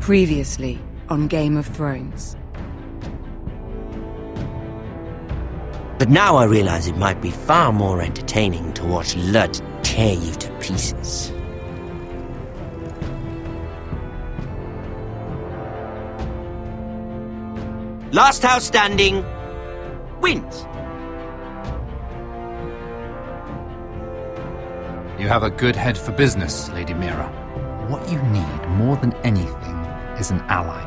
Previously on Game of Thrones. But now I realize it might be far more entertaining to watch Lud tear you to pieces. Last house standing wins. You have a good head for business, Lady Mira. What you need more than anything is an ally.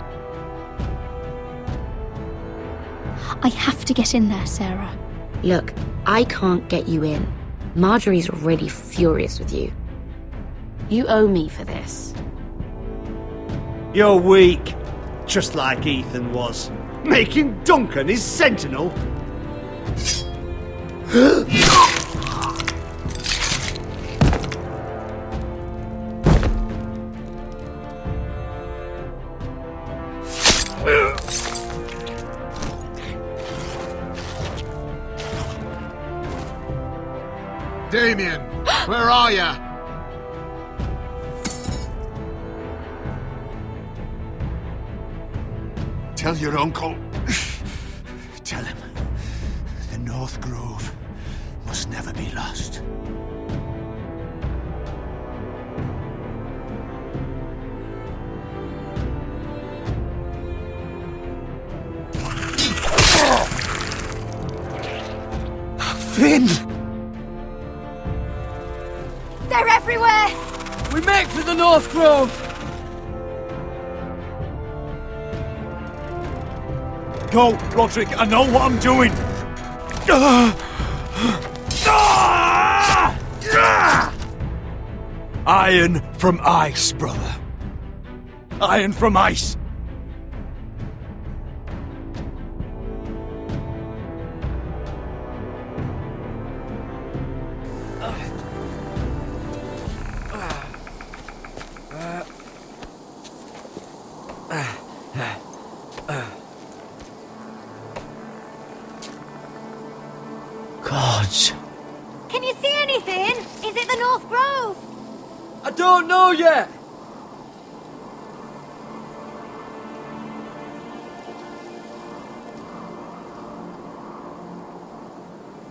I have to get in there, Sarah. Look, I can't get you in. Marjorie's already furious with you. You owe me for this. You're weak, just like Ethan was, making Duncan his sentinel. Damien, where are ya? Tell your uncle. Tell him the North Grove must never be lost. Finn! They're everywhere! We make for the North Grove! Go, Roderick, I know what I'm doing! Iron from ice, brother. Iron from ice. Gods. Can you see anything? Is it the North Grove? I don't know yet!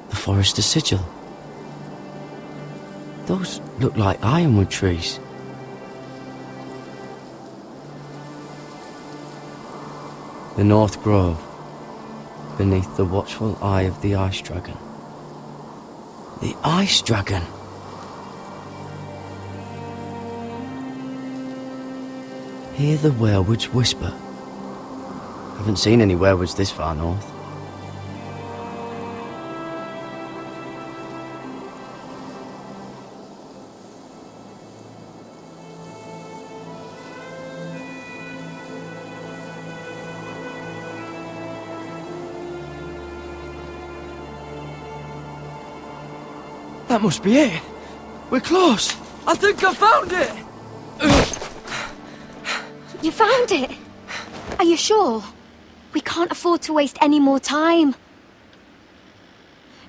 The Forrester sigil. Those look like ironwood trees. The North Grove, beneath the watchful eye of the Ice Dragon. The Ice Dragon! Hear the werewoods whisper. Haven't seen any werewoods this far north. That must be it. We're close. I think I found it. You found it? Are you sure? We can't afford to waste any more time.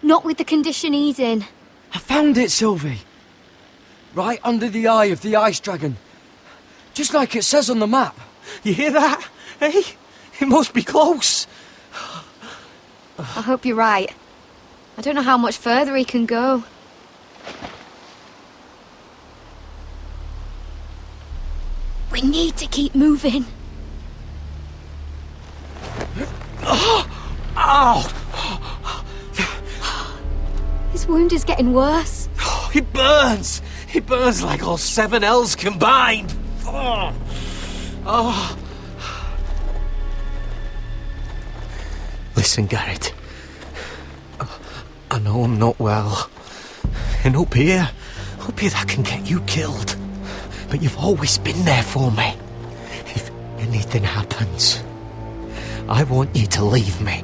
Not with the condition he's in. I found it, Sylvie. Right under the eye of the Ice Dragon. Just like it says on the map. You hear that? Hey? It must be close. I hope you're right. I don't know how much further he can go. We need to keep moving. Ow! His wound is getting worse. It burns! It burns like all 7 L's combined! Oh. Listen, Garrett. I know I'm not well. And up here that can get you killed. But you've always been there for me. If anything happens, I want you to leave me.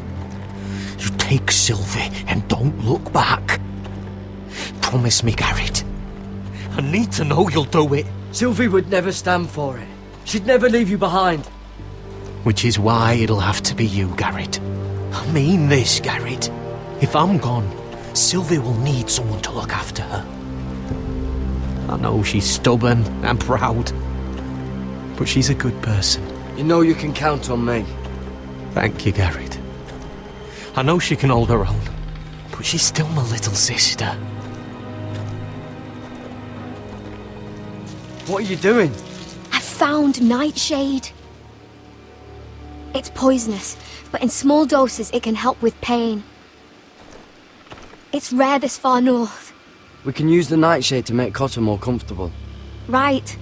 You take Sylvie and don't look back. Promise me, Garrett. I need to know you'll do it. Sylvie would never stand for it. She'd never leave you behind. Which is why it'll have to be you, Garrett. I mean this, Garrett. If I'm gone, Sylvie will need someone to look after her. I know she's stubborn and proud, but she's a good person. You know you can count on me. Thank you, Garrett. I know she can hold her own, but she's still my little sister. What are you doing? I found Nightshade. It's poisonous, but in small doses it can help with pain. It's rare this far north. We can use the nightshade to make Cotter more comfortable. Right.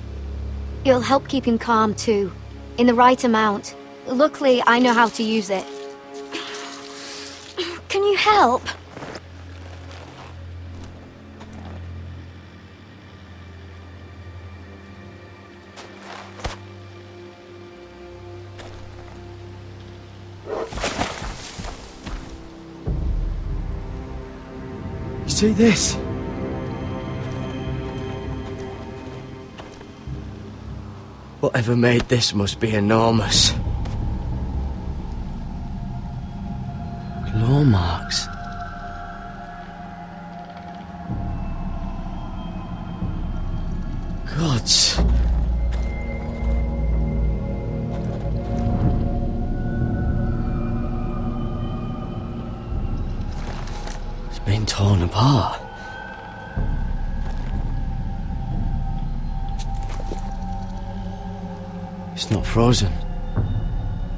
It'll help keep him calm too, in the right amount. Luckily, I know how to use it. Can you help? You see this? Whatever made this must be enormous. Claw marks. Gods. It's been torn apart. It's not frozen.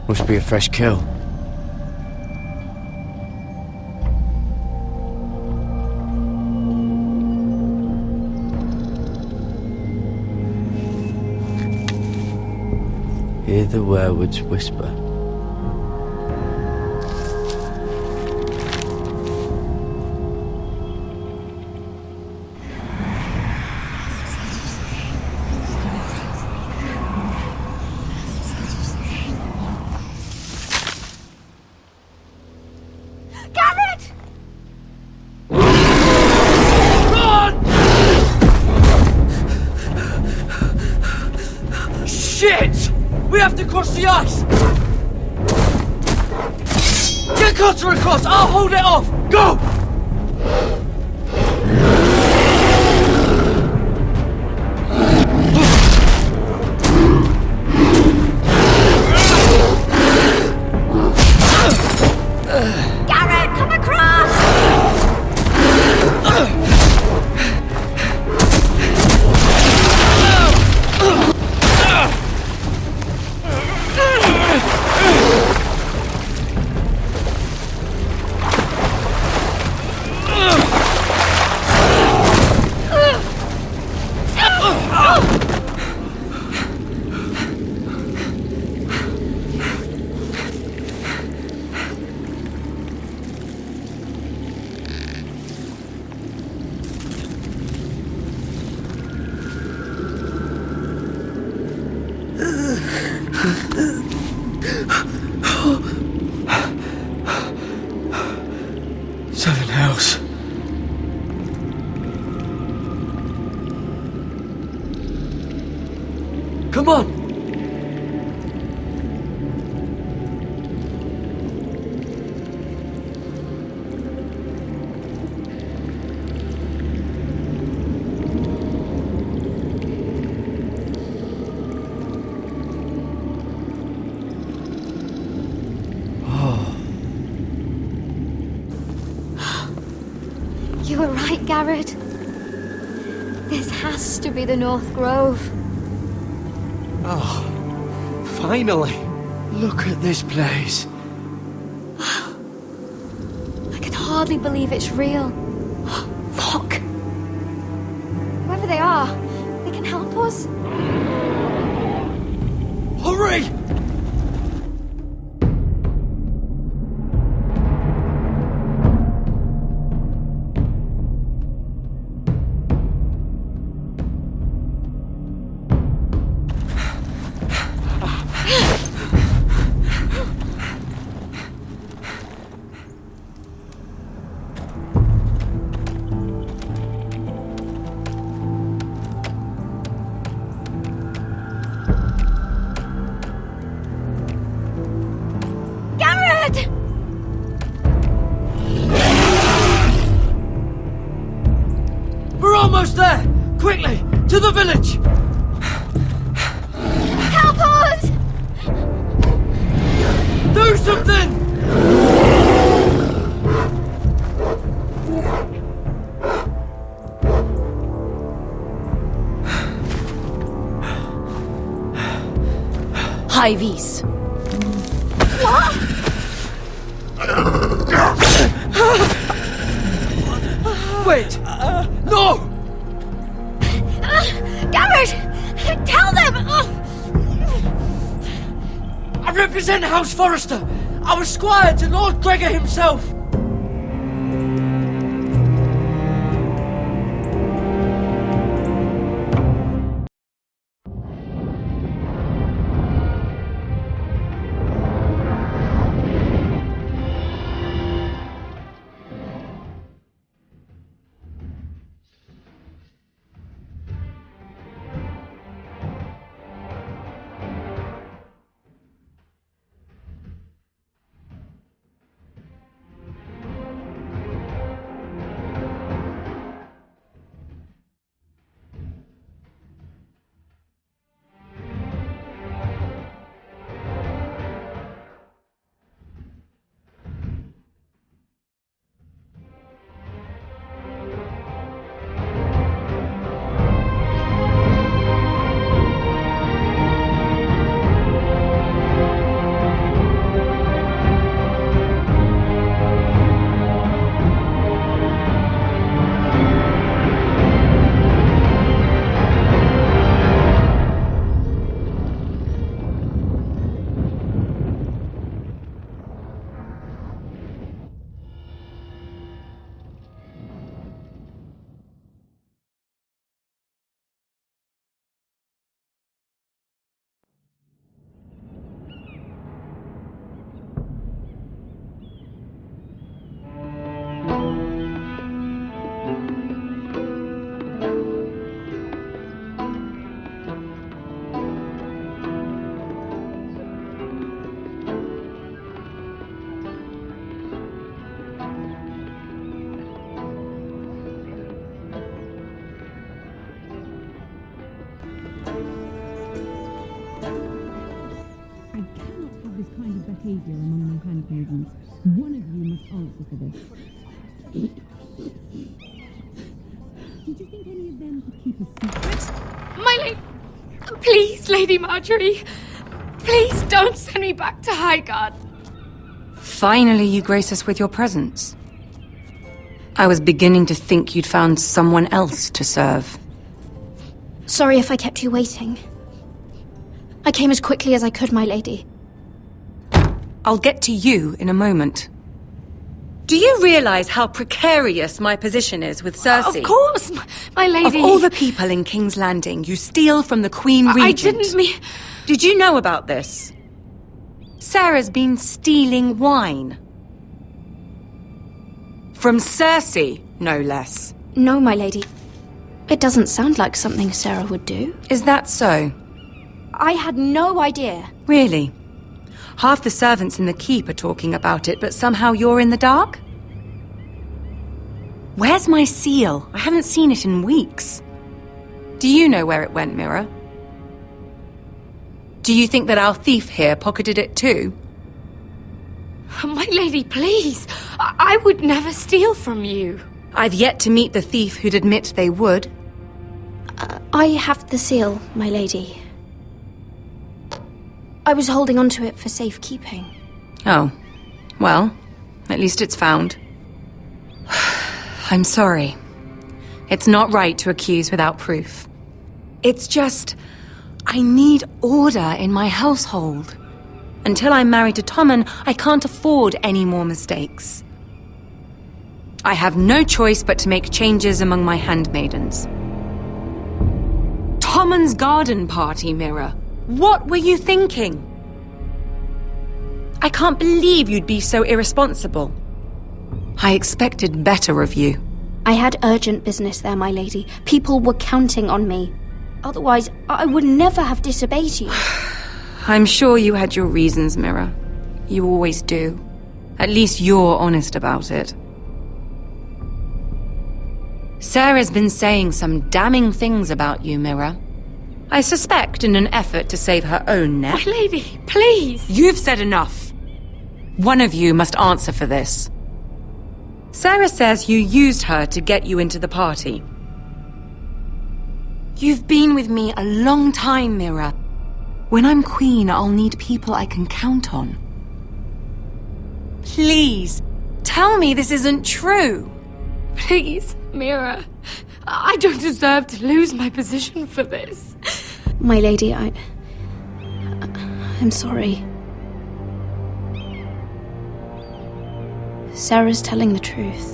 Must be a fresh kill. Hear the werewolves whisper. Garrett! Shit! We have to cross the ice! Get Cotter across! I'll hold it off! Go! Garrett, come across! Seven hells. Come on! You were right, Garrett. This has to be the North Grove. Oh, finally. Look at this place. I can hardly believe it's real. Look! Whoever they are, they can help us. Hurry! IVs. Wait! No! Garrett! Tell them! I represent House Forrester. I was squire to Lord Gregor himself. this kind of behaviour among my handmaidens. One of you must answer for this. Did you think any of them could keep a secret? My lady... Please, Lady Marjorie. Please don't send me back to Highgarden. Finally, you grace us with your presence. I was beginning to think you'd found someone else to serve. Sorry if I kept you waiting. I came as quickly as I could, my lady. I'll get to you in a moment. Do you realize how precarious my position is with Cersei? Of course, my lady. Of all the people in King's Landing, you steal from the Queen Regent. I didn't mean... Did you know about this? Sarah's been stealing wine. From Cersei, no less. No, my lady. It doesn't sound like something Sarah would do. Is that so? I had no idea. Really? Half the servants in the keep are talking about it, but somehow you're in the dark? Where's my seal? I haven't seen it in weeks. Do you know where it went, Mira? Do you think that our thief here pocketed it too? My lady, please. I would never steal from you. I've yet to meet the thief who'd admit they would. I have the seal, my lady. I was holding on to it for safekeeping. Oh. Well, at least it's found. I'm sorry. It's not right to accuse without proof. It's just... I need order in my household. Until I'm married to Tommen, I can't afford any more mistakes. I have no choice but to make changes among my handmaidens. Tommen's garden party, Mira. What were you thinking? I can't believe you'd be so irresponsible. I expected better of you. I had urgent business there, my lady. People were counting on me. Otherwise, I would never have disobeyed you. I'm sure you had your reasons, Mira. You always do. At least you're honest about it. Sarah's been saying some damning things about you, Mira. I suspect in an effort to save her own neck. My lady, please. You've said enough. One of you must answer for this. Sarah says you used her to get you into the party. You've been with me a long time, Mira. When I'm queen, I'll need people I can count on. Please, tell me this isn't true. Please, Mira. I don't deserve to lose my position for this. My lady, I'm sorry. Sarah's telling the truth.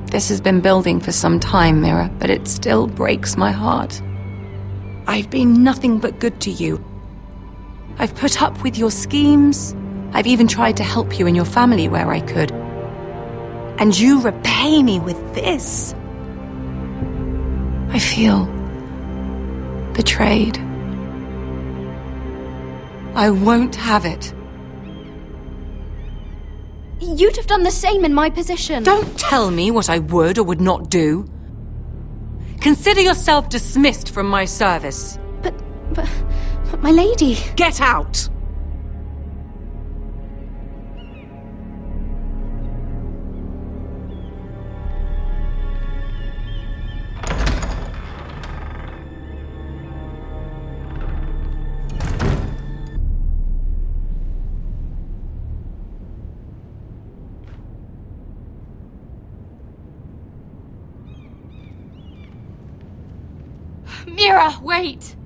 This has been building for some time, Mira, but it still breaks my heart. I've been nothing but good to you. I've put up with your schemes. I've even tried to help you and your family where I could. And you repay me with this. I feel betrayed. I won't have it. You'd have done the same in my position. Don't tell me what I would or would not do. Consider yourself dismissed from my service. But my lady... Get out! Mira, wait!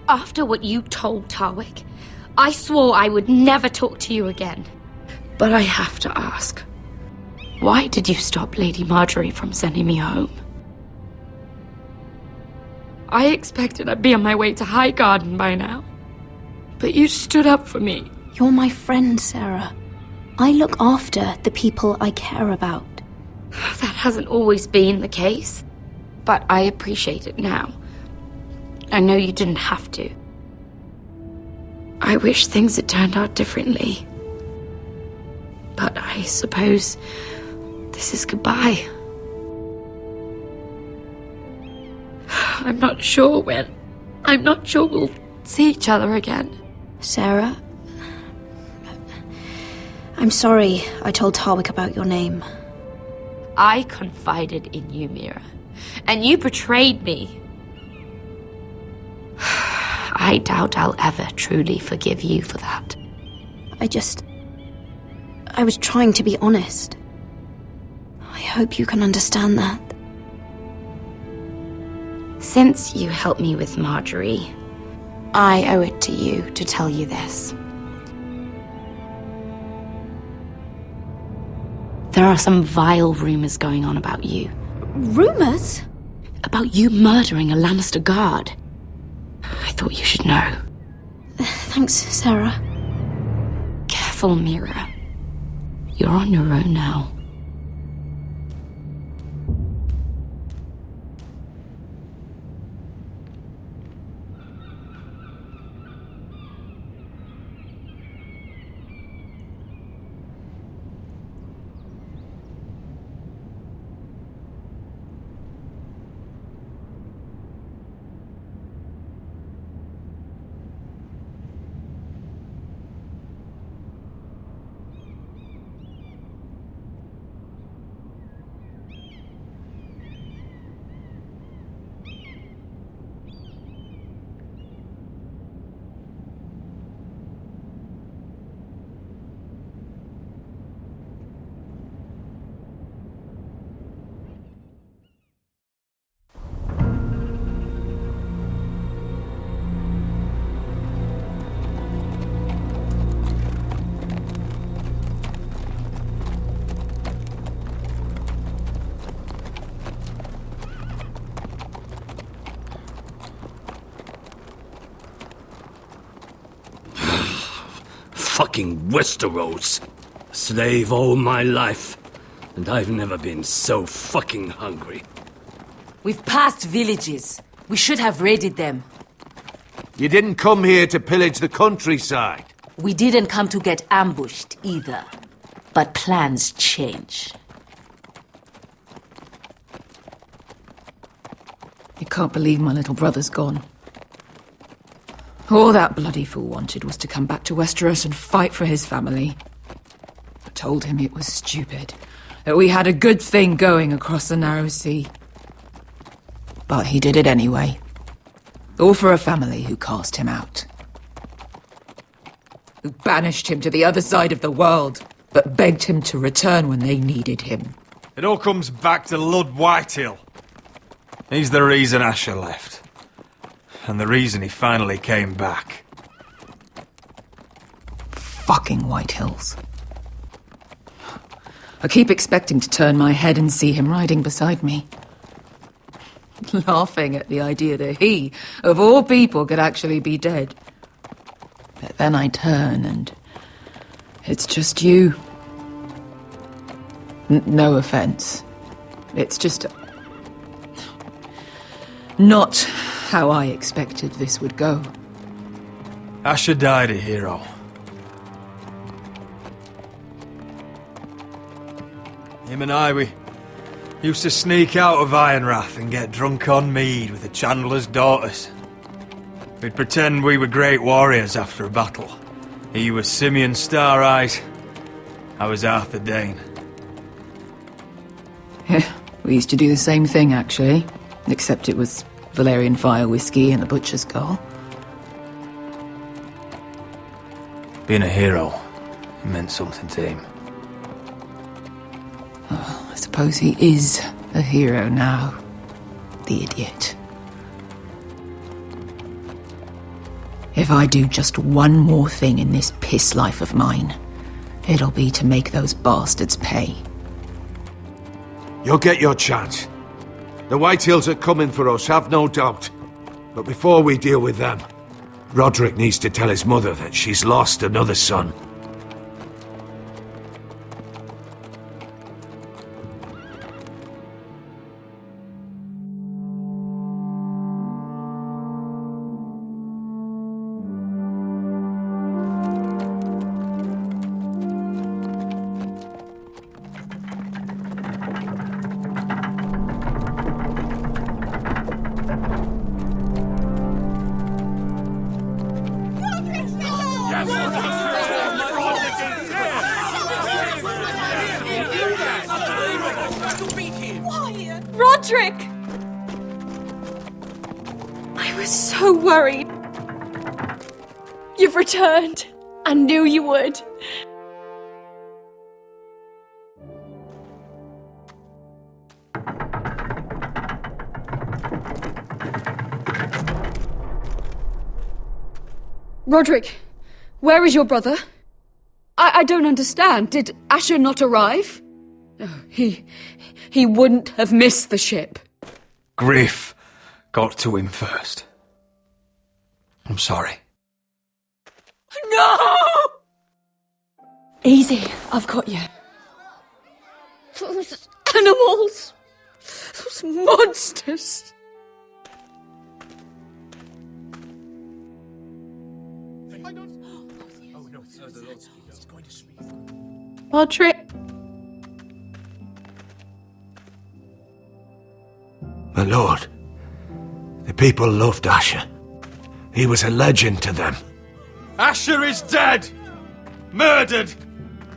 After what you told Tarwick, I swore I would never talk to you again. But I have to ask, why did you stop Lady Marjorie from sending me home? I expected I'd be on my way to Highgarden by now. But you stood up for me. You're my friend, Sarah. I look after the people I care about. That hasn't always been the case, but I appreciate it now. I know you didn't have to. I wish things had turned out differently. But I suppose this is goodbye. I'm not sure when. I'm not sure we'll see each other again. Sarah, I'm sorry I told Tarwick about your name. I confided in you, Mira, and you betrayed me. I doubt I'll ever truly forgive you for that. I was trying to be honest. I hope you can understand that. Since you helped me with Marjorie, I owe it to you to tell you this. There are some vile rumors going on about you. Rumors? About you murdering a Lannister guard. I thought you should know. Thanks, Sarah. Careful, Mira. You're on your own now. Fucking Westeros. Slave all my life. And I've never been so fucking hungry. We've passed villages. We should have raided them. You didn't come here to pillage the countryside. We didn't come to get ambushed either. But plans change. I can't believe my little brother's gone. All that bloody fool wanted was to come back to Westeros and fight for his family. But told him it was stupid, that we had a good thing going across the narrow sea. But he did it anyway. All for a family who cast him out. Who banished him to the other side of the world, but begged him to return when they needed him. It all comes back to Lud Whitehill. He's the reason Asher left. And the reason he finally came back. Fucking White Hills. I keep expecting to turn my head and see him riding beside me. Laughing at the idea that he, of all people, could actually be dead. But then I turn and it's just you. No offense. It's just not how I expected this would go. Asher died a hero. Him and I, we used to sneak out of Ironrath and get drunk on mead with the Chandler's daughters. We'd pretend we were great warriors after a battle. He was Simeon Star-Eyes. I was Arthur Dane. Yeah, we used to do the same thing, actually. Except it was Valerian fire whiskey and the butcher's skull. Being a hero meant something to him. Oh, I suppose he is a hero now. The idiot. If I do just one more thing in this piss life of mine, it'll be to make those bastards pay. You'll get your chance. The Whitehills are coming for us, have no doubt. But before we deal with them, Roderick needs to tell his mother that she's lost another son. Roderick! I was so worried. You've returned. I knew you would. Roderick, where is your brother? I don't understand. Did Asher not arrive? Oh, he wouldn't have missed the ship. Griff got to him first. I'm sorry. No! Easy, I've got you. Those animals. Those monsters. Roderick. My lord, the people loved Asher. He was a legend to them. Asher is dead! Murdered!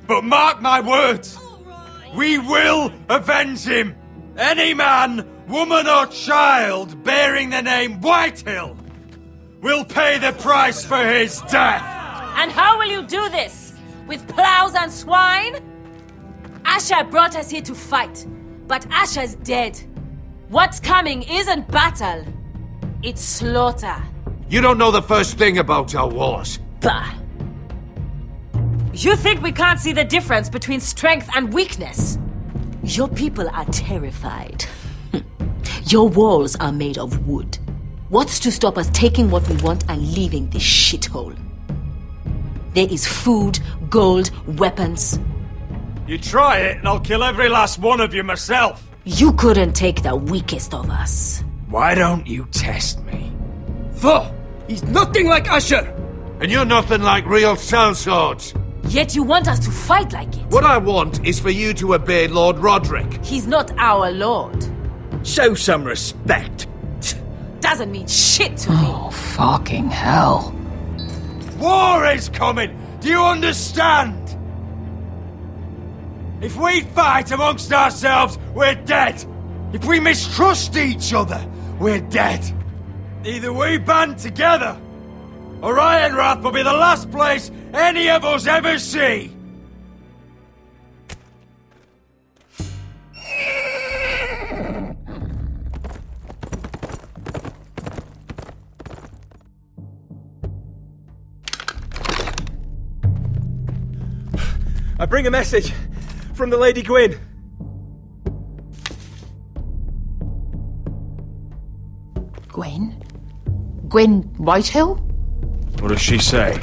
But mark my words! We will avenge him! Any man, woman or child bearing the name Whitehill will pay the price for his death! And how will you do this? With plows and swine? Asher brought us here to fight, but Asher's dead. What's coming isn't battle, it's slaughter. You don't know the first thing about our wars. Bah! You think we can't see the difference between strength and weakness? Your people are terrified. Your walls are made of wood. What's to stop us taking what we want and leaving this shithole? There is food, gold, weapons. You try it and I'll kill every last one of you myself. You couldn't take the weakest of us. Why don't you test me? For he's nothing like Asher. And you're nothing like real sellswords. Yet you want us to fight like it. What I want is for you to obey Lord Roderick. He's not our lord. Show some respect. Doesn't mean shit to me. Oh, fucking hell. War is coming! Do you understand? If we fight amongst ourselves, we're dead. If we mistrust each other, we're dead. Either we band together, or Ironrath will be the last place any of us ever see. I bring a message from the Lady Gwyn. Gwyn? Gwyn Whitehill? What does she say?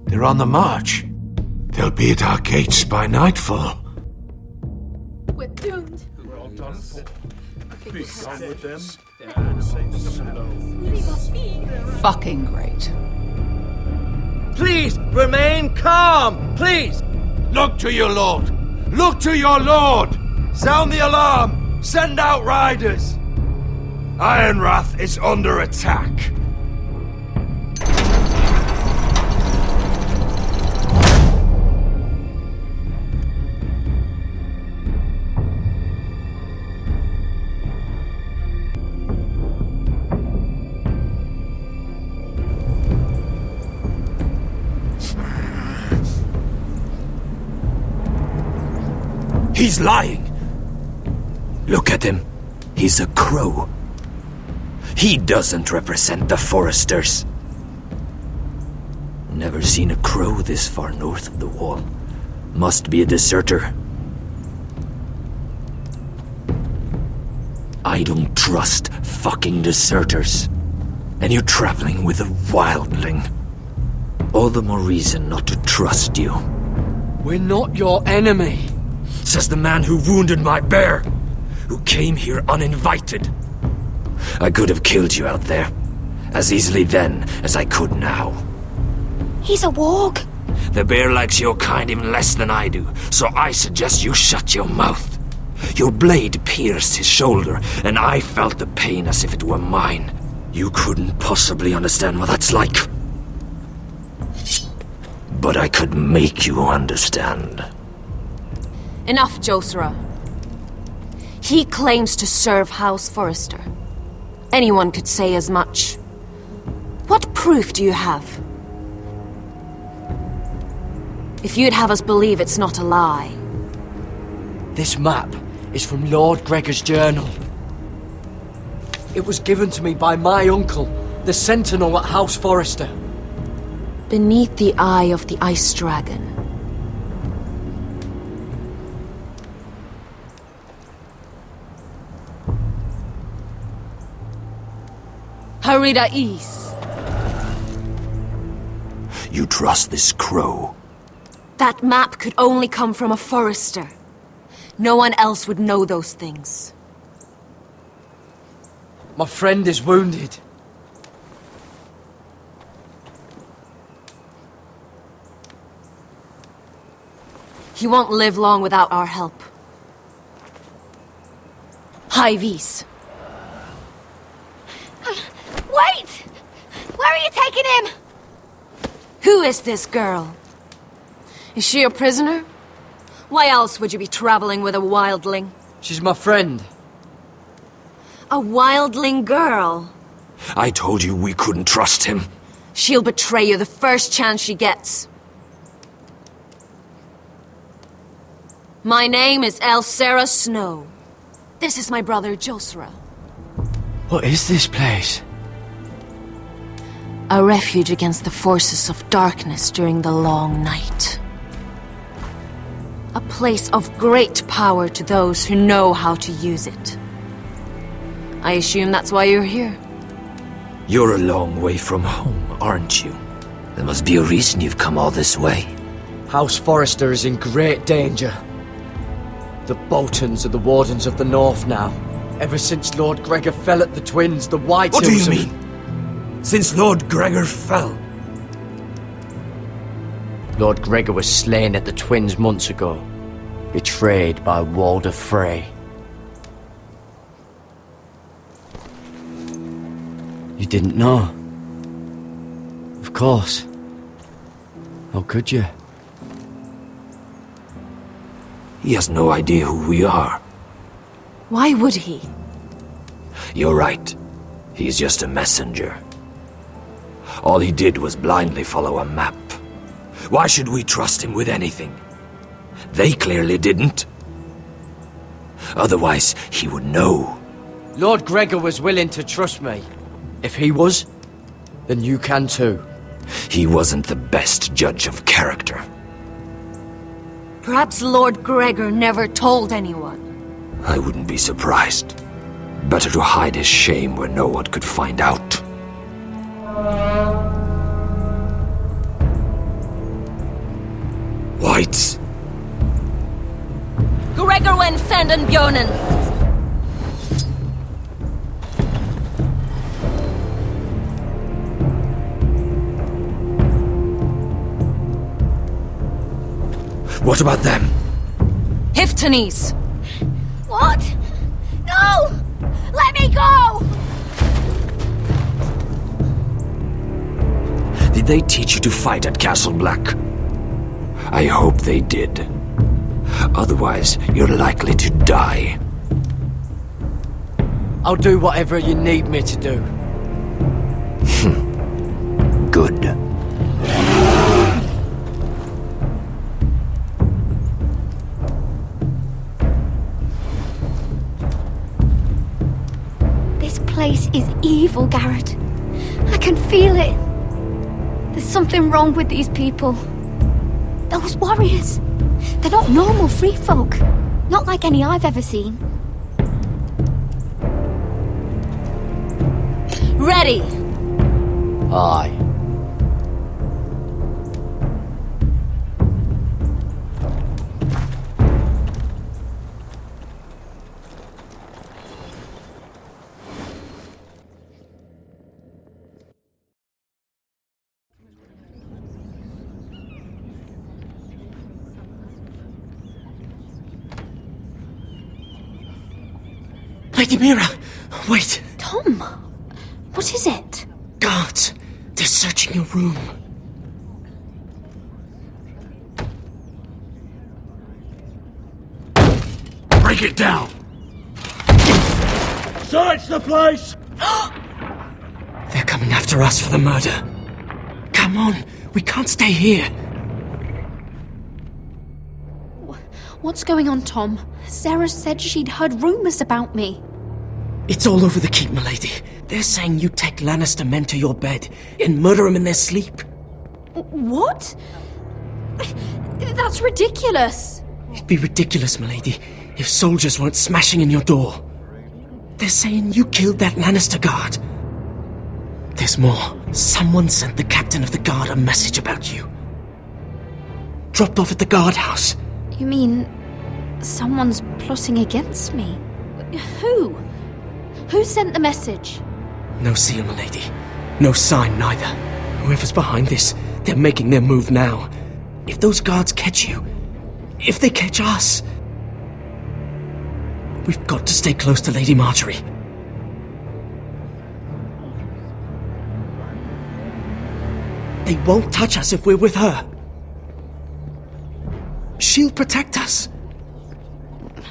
They're on the march. They'll be at our gates by nightfall. We're doomed. We're all done for. Be done with them. Fucking great. Please, remain calm, please! Look to your lord! Look to your lord! Sound the alarm! Send out riders! Ironrath is under attack. He's lying! Look at him. He's a crow. He doesn't represent the Forresters. Never seen a crow this far north of the wall. Must be a deserter. I don't trust fucking deserters. And you're traveling with a wildling. All the more reason not to trust you. We're not your enemy. Says the man who wounded my bear, who came here uninvited. I could have killed you out there, as easily then as I could now. He's a warg. The bear likes your kind even less than I do, so I suggest you shut your mouth. Your blade pierced his shoulder, and I felt the pain as if it were mine. You couldn't possibly understand what that's like. But I could make you understand. Enough, Josera. He claims to serve House Forrester. Anyone could say as much. What proof do you have? If you'd have us believe it's not a lie. This map is from Lord Gregor's journal. It was given to me by my uncle, the Sentinel at House Forrester. Beneath the eye of the Ice Dragon. Harida East. You trust this crow? That map could only come from a Forrester. No one else would know those things. My friend is wounded. He won't live long without our help. Hyvis. Wait! Where are you taking him? Who is this girl? Is she a prisoner? Why else would you be traveling with a wildling? She's my friend. A wildling girl? I told you we couldn't trust him. She'll betray you the first chance she gets. My name is Elsera Snow. This is my brother Josera. What is this place? A refuge against the forces of darkness during the long night. A place of great power to those who know how to use it. I assume that's why you're here. You're a long way from home, aren't you? There must be a reason you've come all this way. House Forrester is in great danger. The Boltons are the Wardens of the North now. Ever since Lord Gregor fell at the Twins, the White What do Hills you mean? Since Lord Gregor fell? Lord Gregor was slain at the Twins months ago. Betrayed by Walder Frey. You didn't know? Of course. How could you? He has no idea who we are. Why would he? You're right. He's just a messenger. All he did was blindly follow a map. Why should we trust him with anything? They clearly didn't. Otherwise, he would know. Lord Gregor was willing to trust me. If he was, then you can too. He wasn't the best judge of character. Perhaps Lord Gregor never told anyone. I wouldn't be surprised. Better to hide his shame where no one could find out. Whites. Gregor went Sanden Björnen. What about them? Hiftanes. What? No! Let me go! Did they teach you to fight at Castle Black? I hope they did. Otherwise, you're likely to die. I'll do whatever you need me to do. Good. This place is evil, Garrett. I can feel it. There's something wrong with these people. Those warriors. They're not normal free folk. Not like any I've ever seen. Ready! Aye. Lady Mira! Wait! Tom! What is it? Guards! They're searching your room. Break it down! Search the place! They're coming after us for the murder. Come on, we can't stay here. What's going on, Tom? Sarah said she'd heard rumors about me. It's all over the keep, milady. They're saying you take Lannister men to your bed and murder them in their sleep. What? That's ridiculous. It'd be ridiculous, milady, if soldiers weren't smashing in your door. They're saying you killed that Lannister guard. There's more. Someone sent the captain of the guard a message about you. Dropped off at the guardhouse. You mean someone's plotting against me? Who? Who sent the message? No seal, milady. No sign, neither. Whoever's behind this, they're making their move now. If those guards catch you, if they catch us, we've got to stay close to Lady Marjorie. They won't touch us if we're with her. She'll protect us.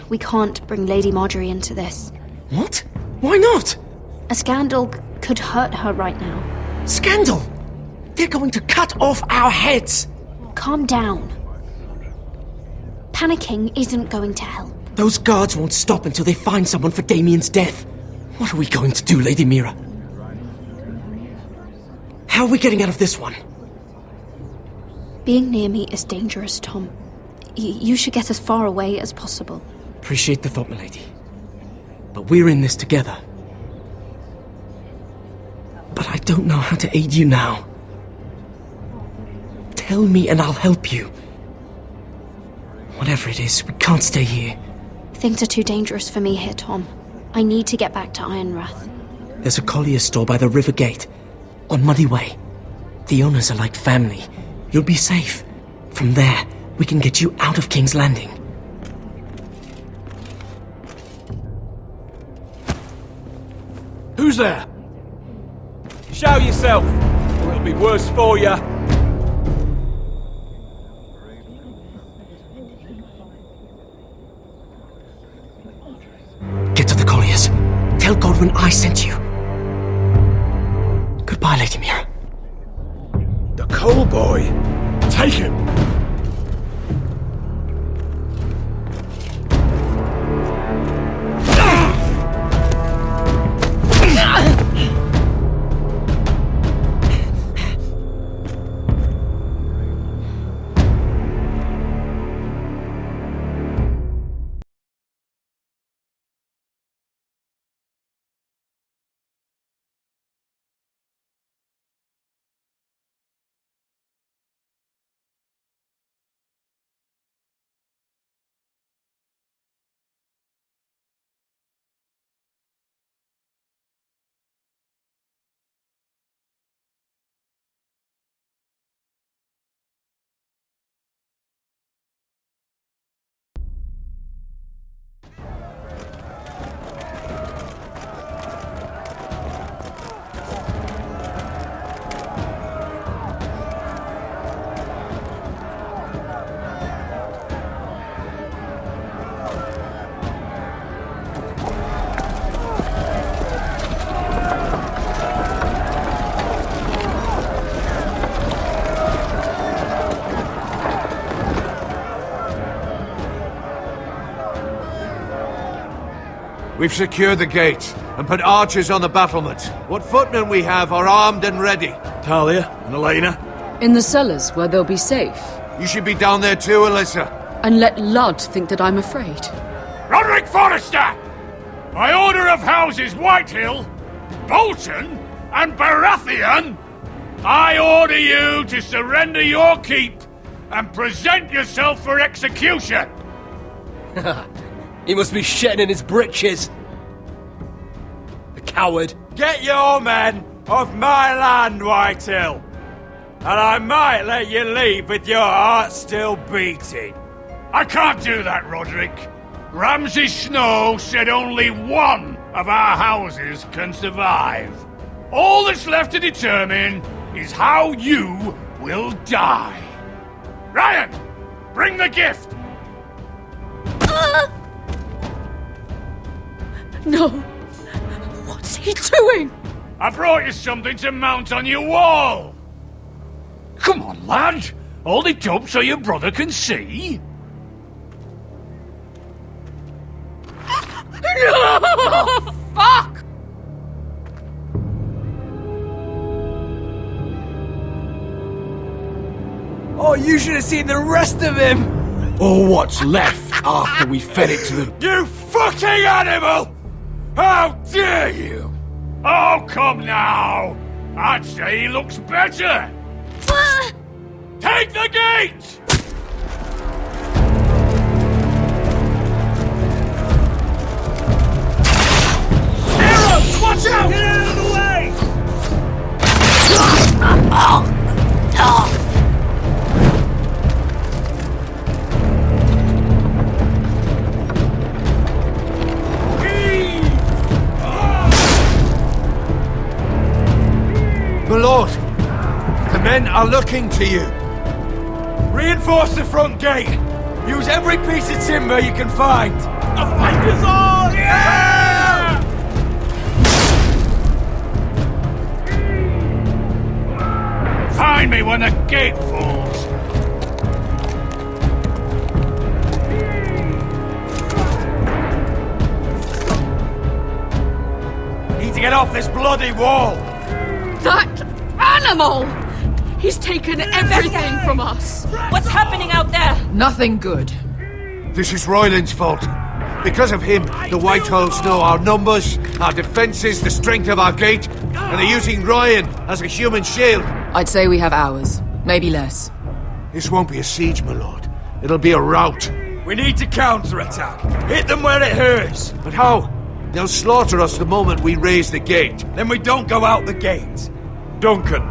We can't bring Lady Marjorie into this. What? Why not? A scandal could hurt her right now. Scandal? They're going to cut off our heads. Calm down. Panicking isn't going to help. Those guards won't stop until they find someone for Damien's death. What are we going to do, Lady Mira? How are we getting out of this one? Being near me is dangerous, Tom. You should get as far away as possible. Appreciate the thought, milady. But we're in this together. But I don't know how to aid you now. Tell me and I'll help you. Whatever it is, we can't stay here. Things are too dangerous for me here, Tom. I need to get back to Ironrath. There's a collier store by the river gate. On Muddy Way. The owners are like family. You'll be safe. From there, we can get you out of King's Landing. Who's there? Show yourself, or it'll be worse for you. Tell Godwin I sent you. Goodbye, Lady Mira. The coal boy. Take him. We've secured the gate and put archers on the battlement. What footmen we have are armed and ready. Talia and Elena? In the cellars, where they'll be safe. You should be down there too, Alyssa. And let Ludd think that I'm afraid. Roderick Forrester! By order of Houses Whitehill, Bolton, and Baratheon, I order you to surrender your keep and present yourself for execution! He must be shitting in his britches. The coward. Get your men off my land, Whitehill! And I might let you leave with your heart still beating. I can't do that, Roderick. Ramsay Snow said only one of our houses can survive. All that's left to determine is how you will die. Ryan, bring the gift! No! What's he doing? I brought you something to mount on your wall! Come on, lad! Hold it up so your brother can see. No! Fuck! Oh, you should have seen the rest of him! Or what's left after we fed it to the... You fucking animal! How dare you! Oh, come now! I'd say he looks better! Take the gate! Arrows! Watch out! Get out of the way! My lord, the men are looking to you. Reinforce the front gate! Use every piece of timber you can find! The fight is on! Yeah! Find me when the gate falls! Need to get off this bloody wall! That animal! He's taken everything from us! What's happening out there? Nothing good. This is Royland's fault. Because of him, the Whitehills know our numbers, our defences, the strength of our gate, and they're using Ryan as a human shield. I'd say we have hours, maybe less. This won't be a siege, my lord. It'll be a rout. We need to counterattack. Hit them where it hurts. But how? They'll slaughter us the moment we raise the gate. Then we don't go out the gate. Duncan,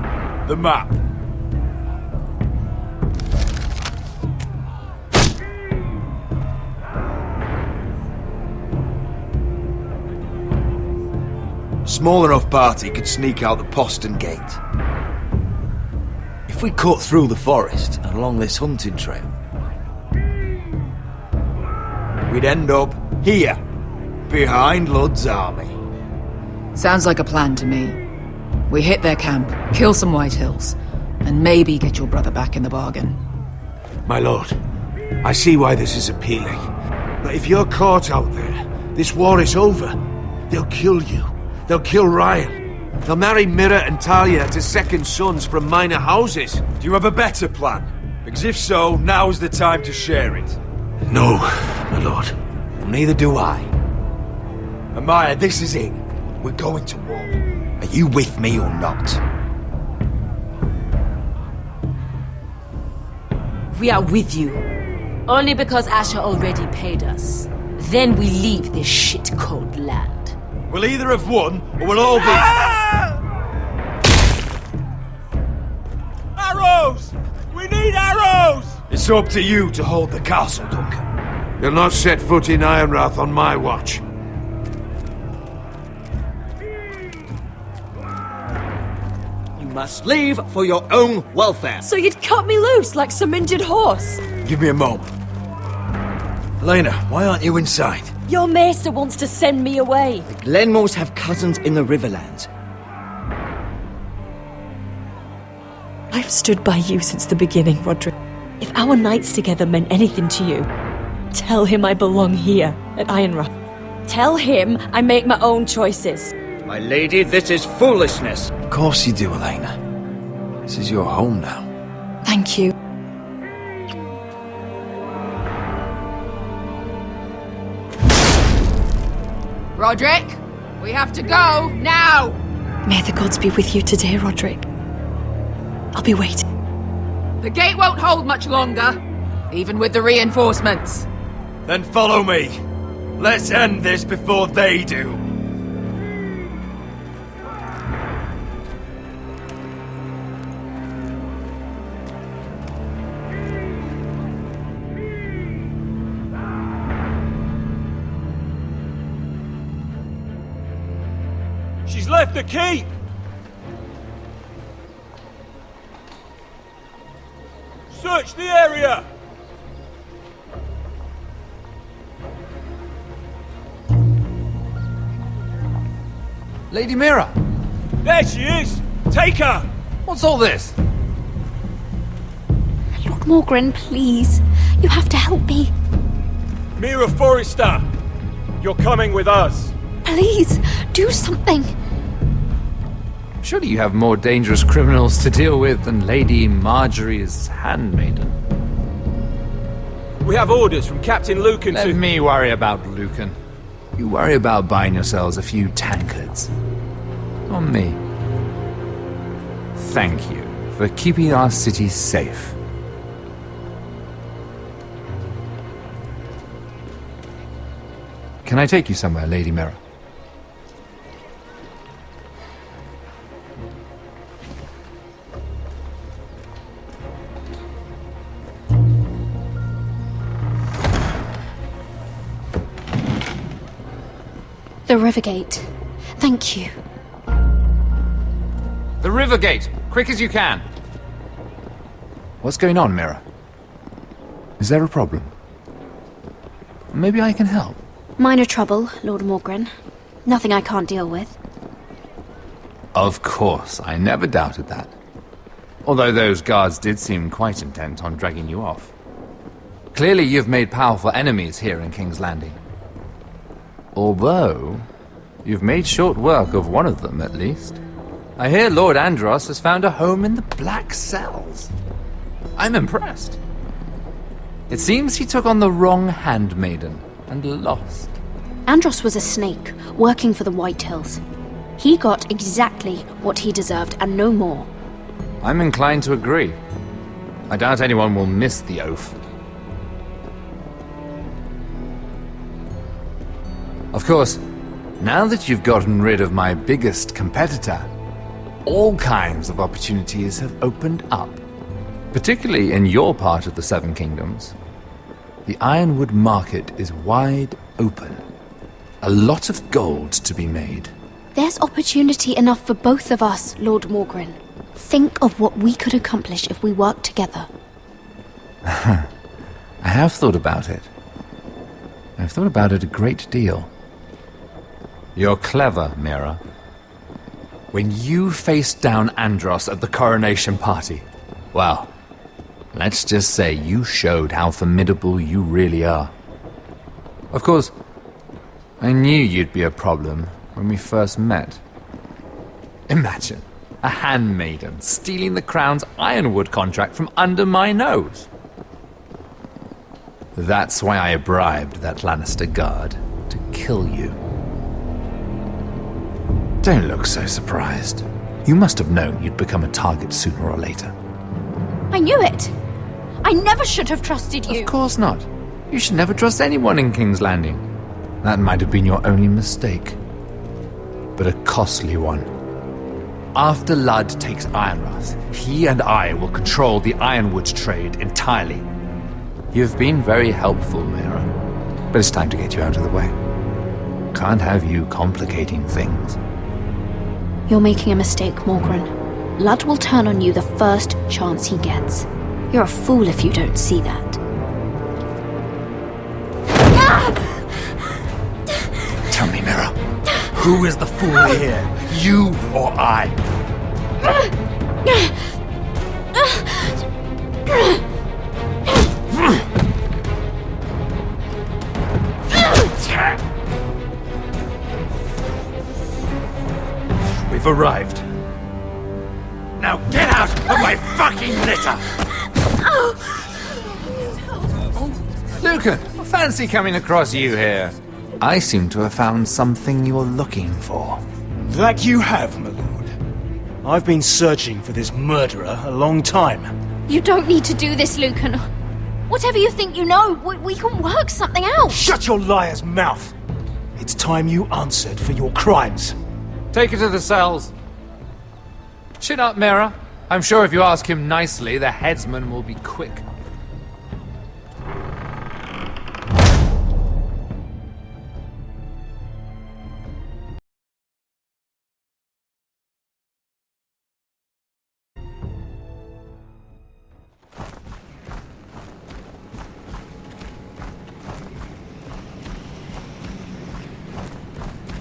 the map. Small enough party could sneak out the postern gate. If we cut through the forest and along this hunting trail, we'd end up here, behind Ludd's army. Sounds like a plan to me. We hit their camp, kill some White Hills, and maybe get your brother back in the bargain. My lord, I see why this is appealing. But if you're caught out there, this war is over. They'll kill you. They'll kill Ryan. They'll marry Mira and Talia to second sons from minor houses. Do you have a better plan? Because if so, now's the time to share it. No, my lord. Well, neither do I. Amaya, this is it. We're going to war. Are you with me or not? We are with you. Only because Asher already paid us. Then we leave this shit-cold land. We'll either have won, or we'll all be... Arrows! We need arrows! It's up to you to hold the castle, Duncan. You'll not set foot in Ironrath on my watch. You must leave for your own welfare. So you'd cut me loose like some injured horse? Give me a moment. Elena, why aren't you inside? Your maester wants to send me away. The Glenmores have cousins in the Riverlands. I've stood by you since the beginning, Roderick. If our nights together meant anything to you, tell him I belong here at Ironrath. Tell him I make my own choices. My lady, this is foolishness. Of course you do, Elena. This is your home now. Thank you. Roderick, we have to go, now! May the gods be with you today, Roderick. I'll be waiting. The gate won't hold much longer, even with the reinforcements. Then follow me. Let's end this before they do. She's left the keep! Search the area! Lady Mira! There she is! Take her! What's all this? Lord Morgren, please. You have to help me. Mira Forrester! You're coming with us! Please, do something. Surely you have more dangerous criminals to deal with than Lady Marjorie's handmaiden. We have orders from Captain Lucan Let me worry about Lucan. You worry about buying yourselves a few tankards. On me. Thank you for keeping our city safe. Can I take you somewhere, Lady Mira? The Rivergate. Thank you. The Rivergate! Quick as you can! What's going on, Mira? Is there a problem? Maybe I can help. Minor trouble, Lord Morgren. Nothing I can't deal with. Of course, I never doubted that. Although those guards did seem quite intent on dragging you off. Clearly you've made powerful enemies here in King's Landing. Although, you've made short work of one of them, at least. I hear Lord Andros has found a home in the Black Cells. I'm impressed. It seems he took on the wrong handmaiden and lost. Andros was a snake, working for the White Hills. He got exactly what he deserved, and no more. I'm inclined to agree. I doubt anyone will miss the oath. Of course, now that you've gotten rid of my biggest competitor, all kinds of opportunities have opened up. Particularly in your part of the Seven Kingdoms. The Ironwood market is wide open. A lot of gold to be made. There's opportunity enough for both of us, Lord Morgren. Think of what we could accomplish if we worked together. I have thought about it. I've thought about it a great deal. You're clever, Mira. when you faced down Andros at the coronation party. Well, let's just say you showed how formidable you really are. Of course, I knew you'd be a problem when we first met. Imagine a handmaiden stealing the crown's ironwood contract from under my nose. That's why I bribed that Lannister guard to kill you. Don't look so surprised. You must have known you'd become a target sooner or later. I knew it. I never should have trusted you. Of course not. You should never trust anyone in King's Landing. That might have been your only mistake. But a costly one. After Ludd takes Ironrath, he and I will control the ironwood trade entirely. You've been very helpful, Mira. But it's time to get you out of the way. Can't have you complicating things. You're making a mistake, Morgren. Ludd will turn on you the first chance he gets. You're a fool if you don't see that. Tell me, Mira, who is the fool here? You or I? We've arrived. Now get out of my fucking litter! Lucan, fancy coming across you here. I seem to have found something you're looking for. That you have, my lord. I've been searching for this murderer a long time. You don't need to do this, Lucan. Whatever you think you know, we can work something out. Shut your liar's mouth! It's time you answered for your crimes. Take her to the cells. Chin up, Mira. I'm sure if you ask him nicely, the headsman will be quick.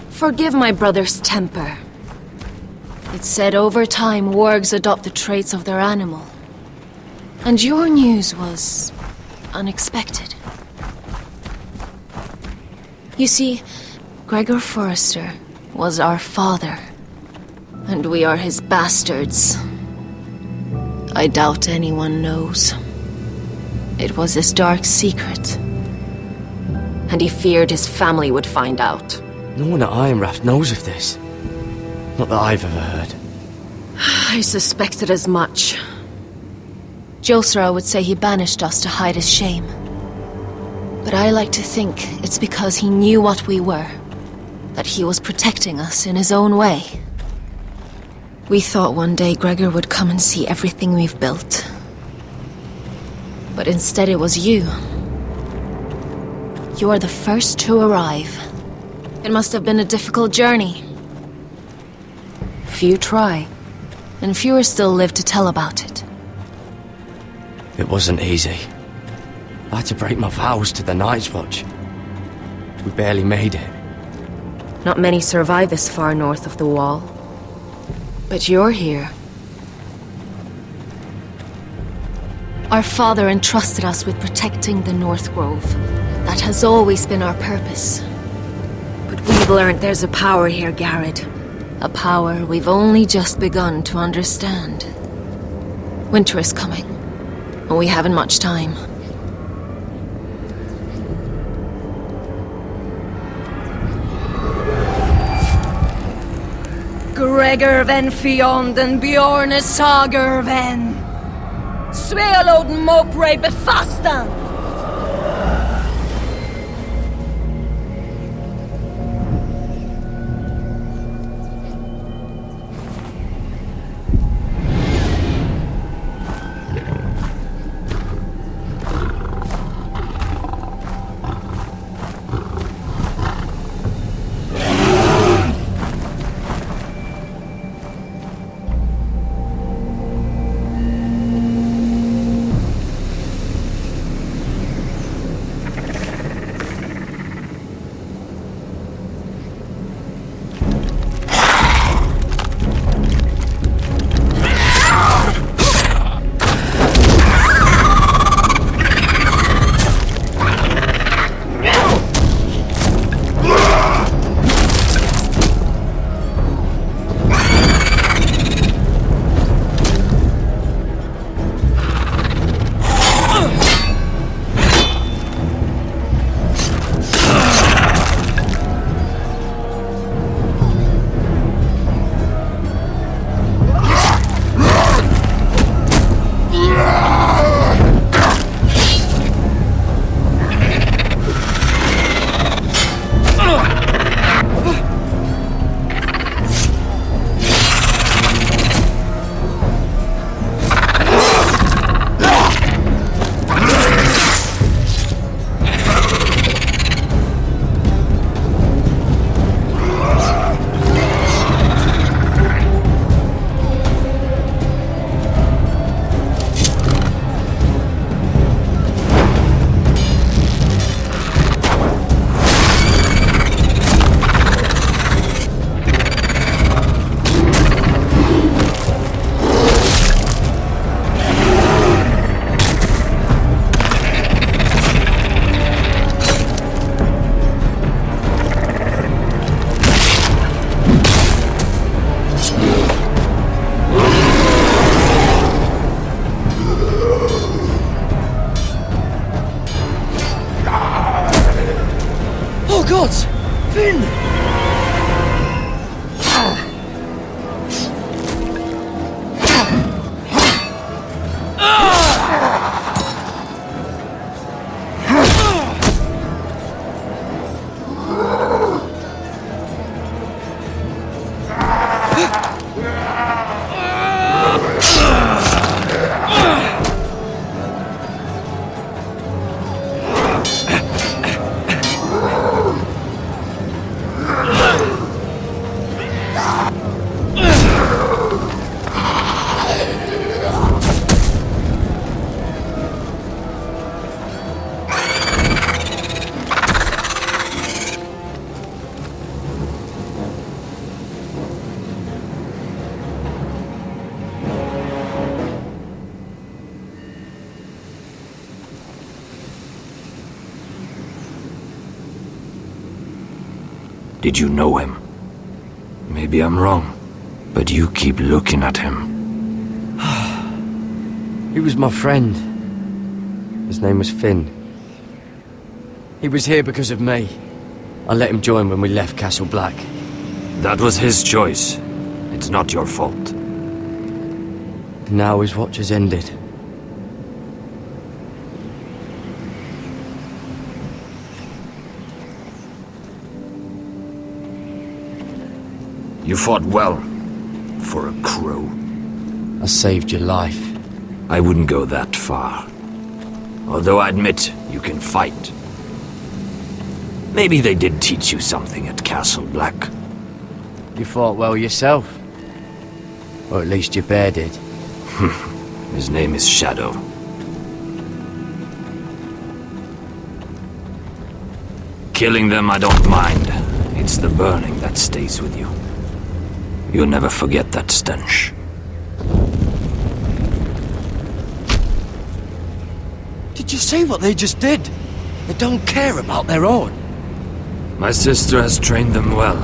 Forgive my brother's temper. It's said over time wargs adopt the traits of their animal. And your news was unexpected. You see, Gregor Forrester was our father, and we are his bastards. I doubt anyone knows. It was his dark secret, and he feared his family would find out. No one at Ironrath knows of this. Not that I've ever heard. I suspected as much. Josra would say he banished us to hide his shame. But I like to think it's because he knew what we were. That he was protecting us in his own way. We thought one day Gregor would come and see everything we've built. But instead it was you. You are the first to arrive. It must have been a difficult journey. Few try, and fewer still live to tell about it. It wasn't easy. I had to break my vows to the Night's Watch. We barely made it. Not many survive this far north of the Wall. But you're here. Our father entrusted us with protecting the North Grove. That has always been our purpose. But we've learned there's a power here, Garrett. A power we've only just begun to understand. Winter is coming, and we haven't much time. Gregor ven Fionden Bjorne Sager ven. Svealoden Mopre befastan. Finn! Did you know him? Maybe I'm wrong, but you keep looking at him. He was my friend. His name was Finn. He was here because of me. I let him join when we left Castle Black. That was his choice. It's not your fault. Now his watch has ended. You fought well, for a crow. I saved your life. I wouldn't go that far. Although I admit, you can fight. Maybe they did teach you something at Castle Black. You fought well yourself. Or at least your bear did. His name is Shadow. Killing them I don't mind. It's the burning that stays with you. You'll never forget that stench. Did you see what they just did? They don't care about their own. My sister has trained them well.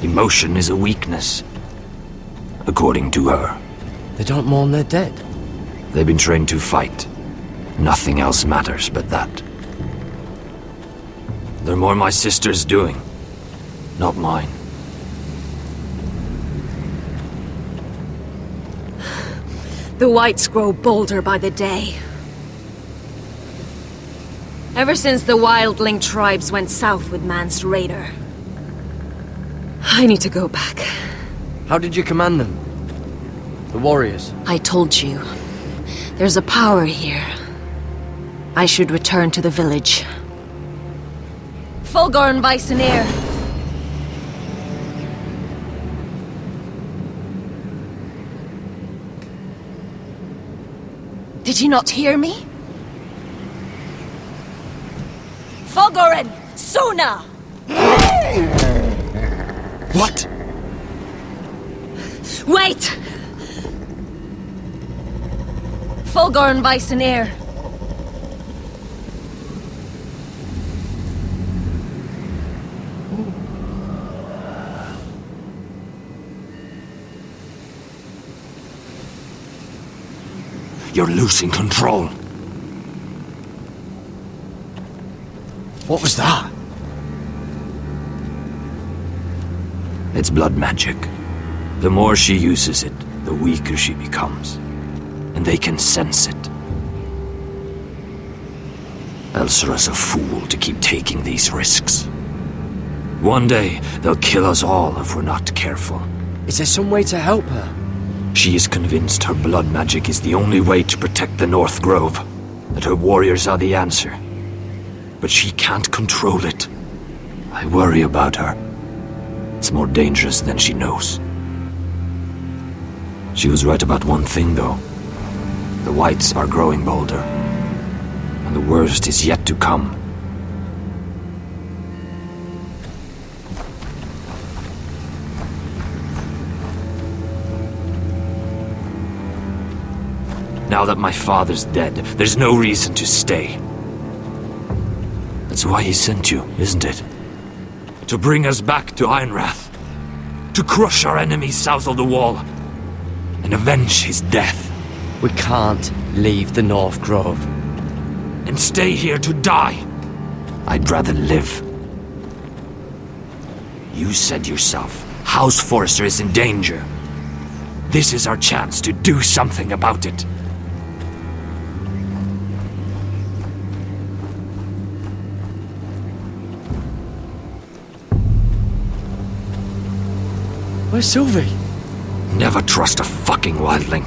Emotion is a weakness, according to her. They don't mourn their dead. They've been trained to fight. Nothing else matters but that. They're more my sister's doing, not mine. The whites grow bolder by the day. Ever since the wildling tribes went south with Mance Raider. I need to go back. How did you command them? The warriors? I told you. There's a power here. I should return to the village. Fulgorn Bisoneer. Did you not hear me? Fulgorn! Sona! What? Wait! Fulgorn Bisoneer. You're losing control. What was that? It's blood magic. The more she uses it, the weaker she becomes. And they can sense it. Elsera's a fool to keep taking these risks. One day, they'll kill us all if we're not careful. Is there some way to help her? She is convinced her blood magic is the only way to protect the North Grove, that her warriors are the answer. But she can't control it. I worry about her. It's more dangerous than she knows. She was right about one thing, though. The whites are growing bolder. And the worst is yet to come. Now that my father's dead, there's no reason to stay. That's why he sent you, isn't it? To bring us back to Ironrath. To crush our enemies south of the wall. And avenge his death. We can't leave the North Grove. And stay here to die. I'd rather live. You said yourself, House Forrester is in danger. This is our chance to do something about it. Where's Sylvie? Never trust a fucking wildling.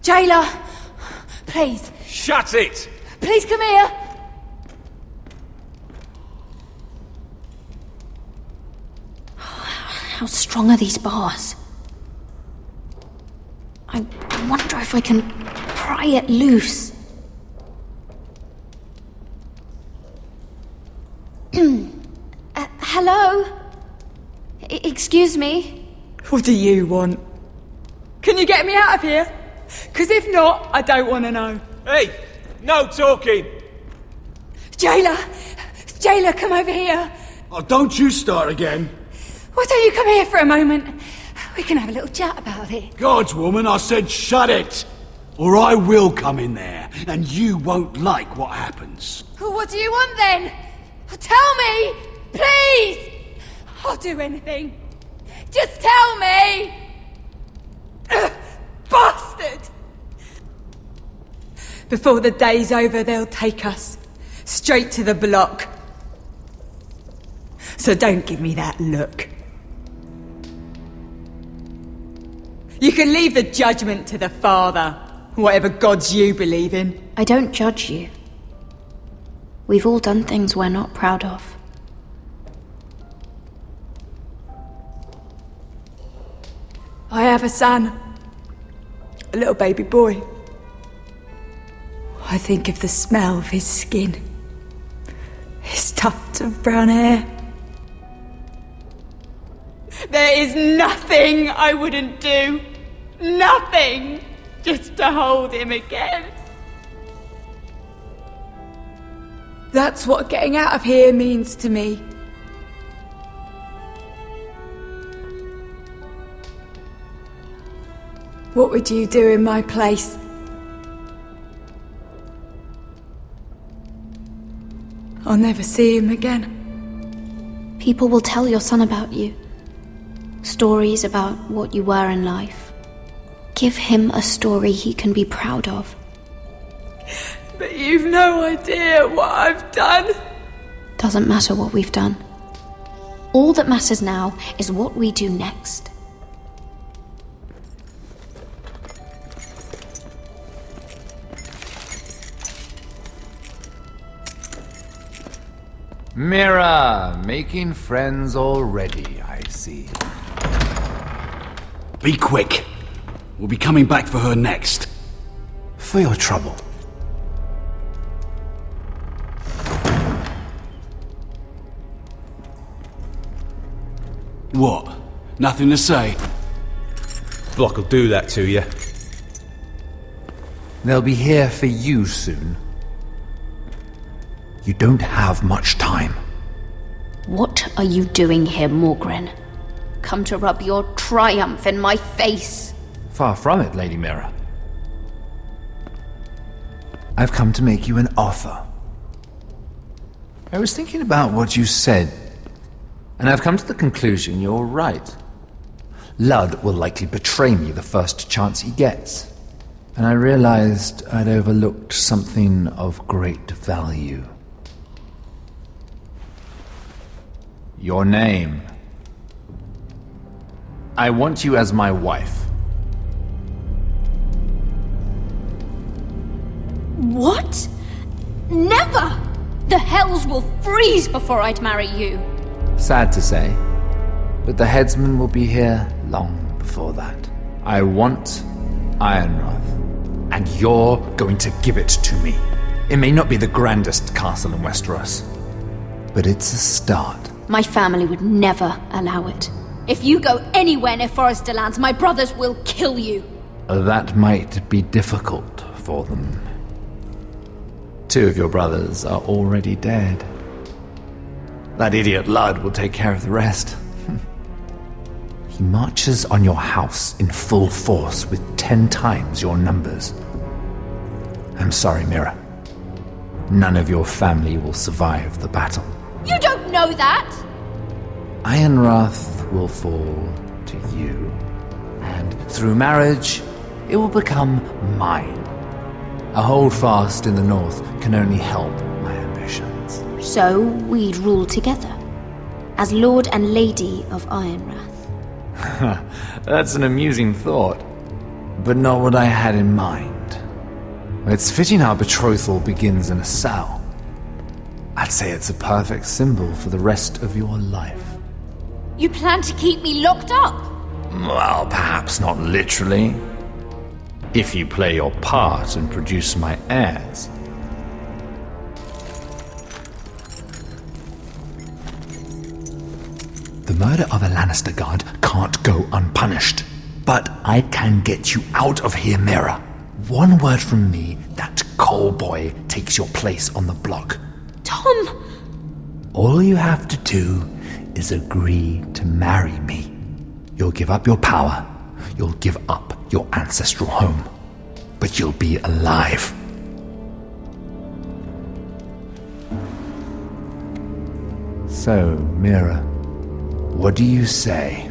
Jailer, please. Shut it! Please come here. How strong are these bars? I wonder if I can pry it loose. Hello? Excuse me? What do you want? Can you get me out of here? Because if not, I don't want to know. Hey! No talking! Jailer! Jailer, come over here. Oh, don't you start again. Why don't you come here for a moment? We can have a little chat about it. God's woman, I said shut it! Or I will come in there, and you won't like what happens. Well, what do you want then? Tell me! Please! I'll do anything. Just tell me! Bastard! Before the day's over, they'll take us straight to the block. So don't give me that look. You can leave the judgment to the Father, whatever gods you believe in. I don't judge you. We've all done things we're not proud of. I have a son. A little baby boy. I think of the smell of his skin. His tuft of brown hair. There is nothing I wouldn't do. Nothing! Just to hold him again. That's what getting out of here means to me. What would you do in my place? I'll never see him again. People will tell your son about you. Stories about what you were in life. Give him a story he can be proud of. But you've no idea what I've done. Doesn't matter what we've done. All that matters now is what we do next. Mira, making friends already, I see. Be quick. We'll be coming back for her next. For your trouble. What? Nothing to say? Block will do that to you. They'll be here for you soon. You don't have much time. What are you doing here, Morgren? Come to rub your triumph in my face. Far from it, Lady Mira. I've come to make you an offer. I was thinking about what you said, and I've come to the conclusion you're right. Ludd will likely betray me the first chance he gets. And I realized I'd overlooked something of great value. Your name. I want you as my wife. What? Never! The hells will freeze before I'd marry you. Sad to say, but the headsman will be here long before that. I want Ironrath, and you're going to give it to me. It may not be the grandest castle in Westeros, but it's a start. My family would never allow it. If you go anywhere near Forrester lands, my brothers will kill you. That might be difficult for them. 2 of your brothers are already dead. That idiot Ludd will take care of the rest. He marches on your house in full force with 10 times your numbers. I'm sorry, Mira. None of your family will survive the battle. You don't know that! Ironrath will fall to you, and through marriage, it will become mine. A holdfast in the north can only help my ambitions. So we'd rule together, as Lord and Lady of Ironrath. That's an amusing thought, but not what I had in mind. It's fitting our betrothal begins in a cell. I'd say it's a perfect symbol for the rest of your life. You plan to keep me locked up? Well, perhaps not literally. If you play your part and produce my heirs. The murder of a Lannister guard can't go unpunished. But I can get you out of here, Mira. One word from me, that coal boy takes your place on the block. Tom! All you have to do is agree to marry me. You'll give up your power. You'll give up your ancestral home. But you'll be alive. So, Mira, what do you say?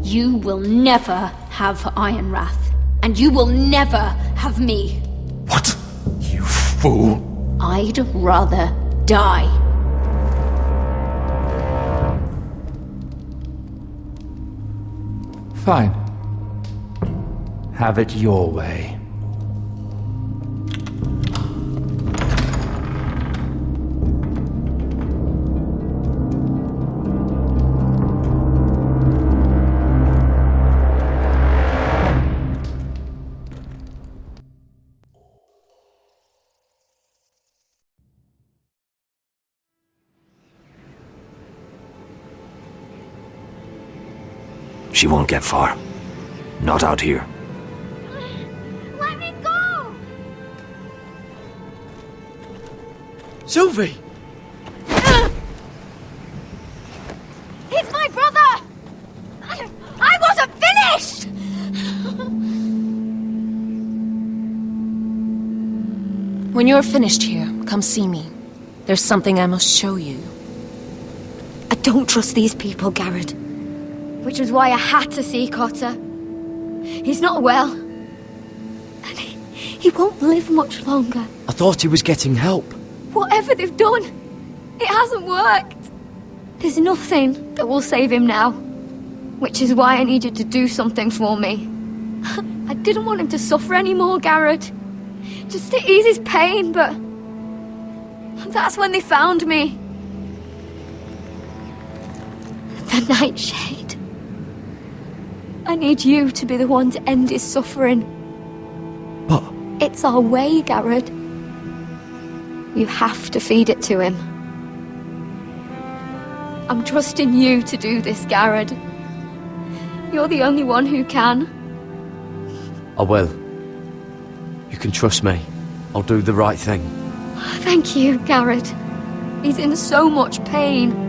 You will never have Ironrath, and you will never have me. What? You fool! I'd rather die. Fine. Have it your way. She won't get far. Not out here. Let me go! Sylvie! He's my brother! I wasn't finished! When you're finished here, come see me. There's something I must show you. I don't trust these people, Garrett. Which was why I had to see Cotter. He's not well. And he won't live much longer. I thought he was getting help. Whatever they've done, it hasn't worked. There's nothing that will save him now. Which is why I need you to do something for me. I didn't want him to suffer anymore, Garrett. Just to ease his pain, but... that's when they found me. The Nightshade. I need you to be the one to end his suffering. But... it's our way, Garrett. You have to feed it to him. I'm trusting you to do this, Garrett. You're the only one who can. I will. You can trust me. I'll do the right thing. Thank you, Garrett. He's in so much pain.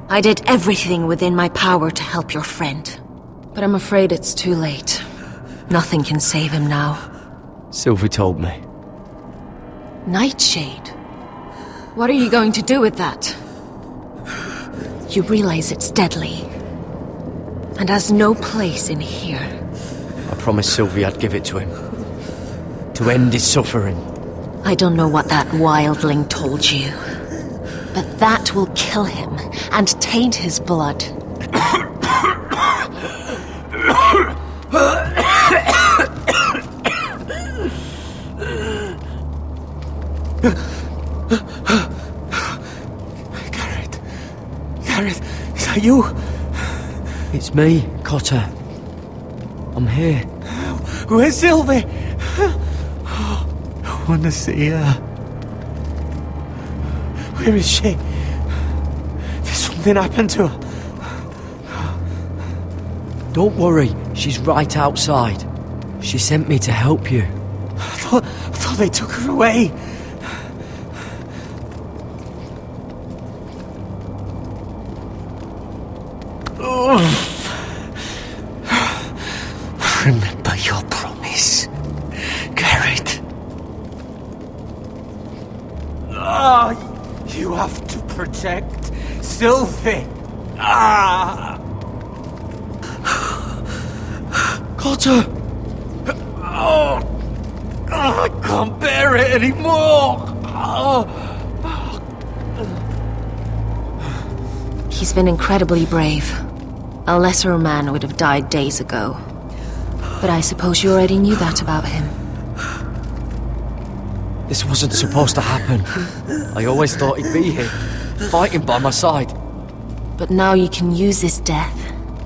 I did everything within my power to help your friend. But I'm afraid it's too late. Nothing can save him now. Sylvie told me. Nightshade? What are you going to do with that? You realize it's deadly. And has no place in here. I promised Sylvie I'd give it to him. To end his suffering. I don't know what that wildling told you. But that will kill him and taint his blood. Gareth, is that you? It's me, Cotter. I'm here. Where's Sylvie? I want to see her. Where is she? Did something happen to her? Don't worry, she's right outside. She sent me to help you. I thought they took her away. Remember your promise, Garrett. You have to protect Sylvie. Cotter! I can't bear it anymore. He's been incredibly brave. A lesser man would have died days ago. But I suppose you already knew that about him. This wasn't supposed to happen. I always thought he'd be here, fighting by my side. But now you can use his death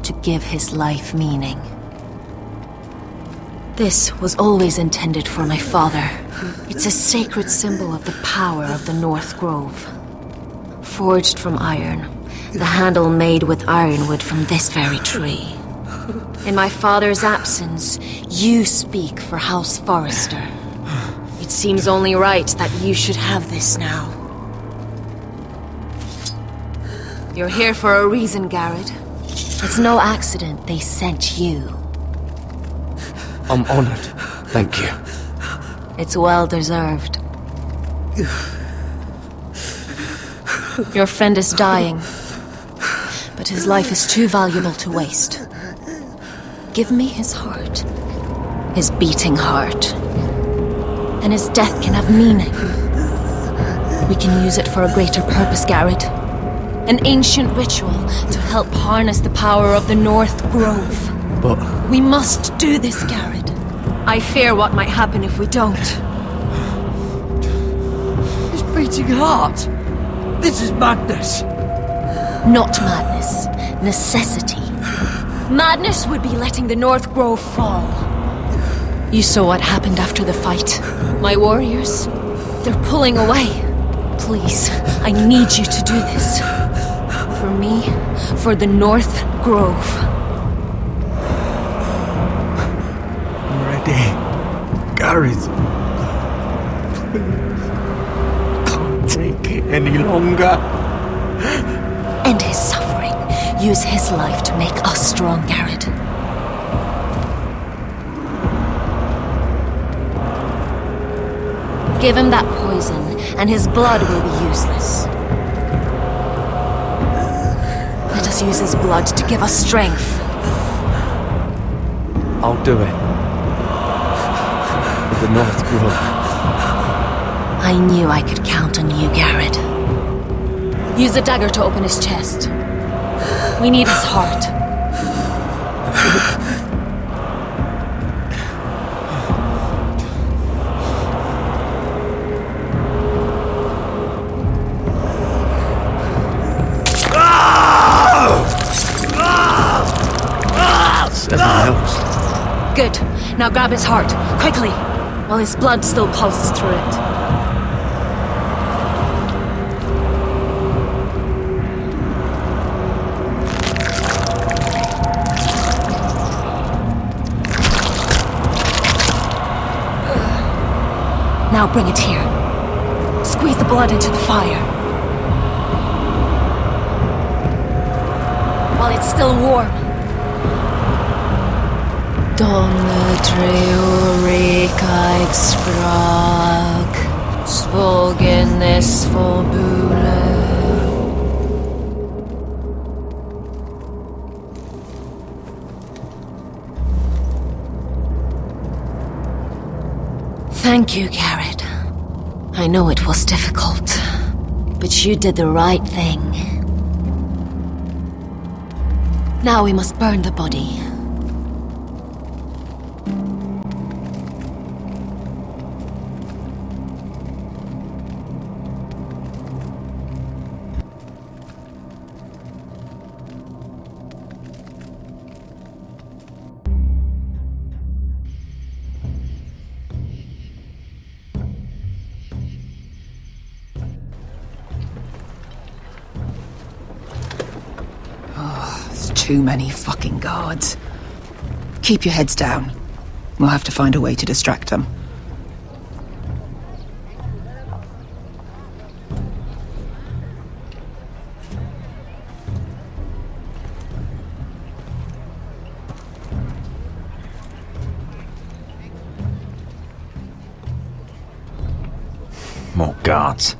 to give his life meaning. This was always intended for my father. It's a sacred symbol of the power of the North Grove. Forged from iron, the handle made with ironwood from this very tree. In my father's absence, you speak for House Forrester. It seems only right that you should have this now. You're here for a reason, Garrett. It's no accident they sent you. I'm honored. Thank you. It's well deserved. Your friend is dying, but his life is too valuable to waste. Give me his heart. His beating heart. And his death can have meaning. We can use it for a greater purpose, Garrett. An ancient ritual to help harness the power of the North Grove. But... we must do this, Garrett. I fear what might happen if we don't. His beating heart! This is madness! Not madness. Necessity. Madness would be letting the North Grove fall. You saw what happened after the fight. My warriors, they're pulling away. Please, I need you to do this. For me, for the North Grove. I'm ready. Gareth. Please. Can't take it any longer. End his suffering. Use his life to make us strong, Garrett. Give him that poison, and his blood will be useless. Let us use his blood to give us strength. I'll do it. For the North Grove. I knew I could count on you, Garrett. Use the dagger to open his chest. We need his heart. Good. Now grab his heart, quickly, while his blood still pulses through it. Now bring it here. Squeeze the blood into the fire. While it's still warm. Donne treo recaig sprag, Svogenes forbule. Thank you, Garrett. I know it was difficult, but you did the right thing. Now we must burn the body. Too many fucking guards. Keep your heads down. We'll have to find a way to distract them. More guards.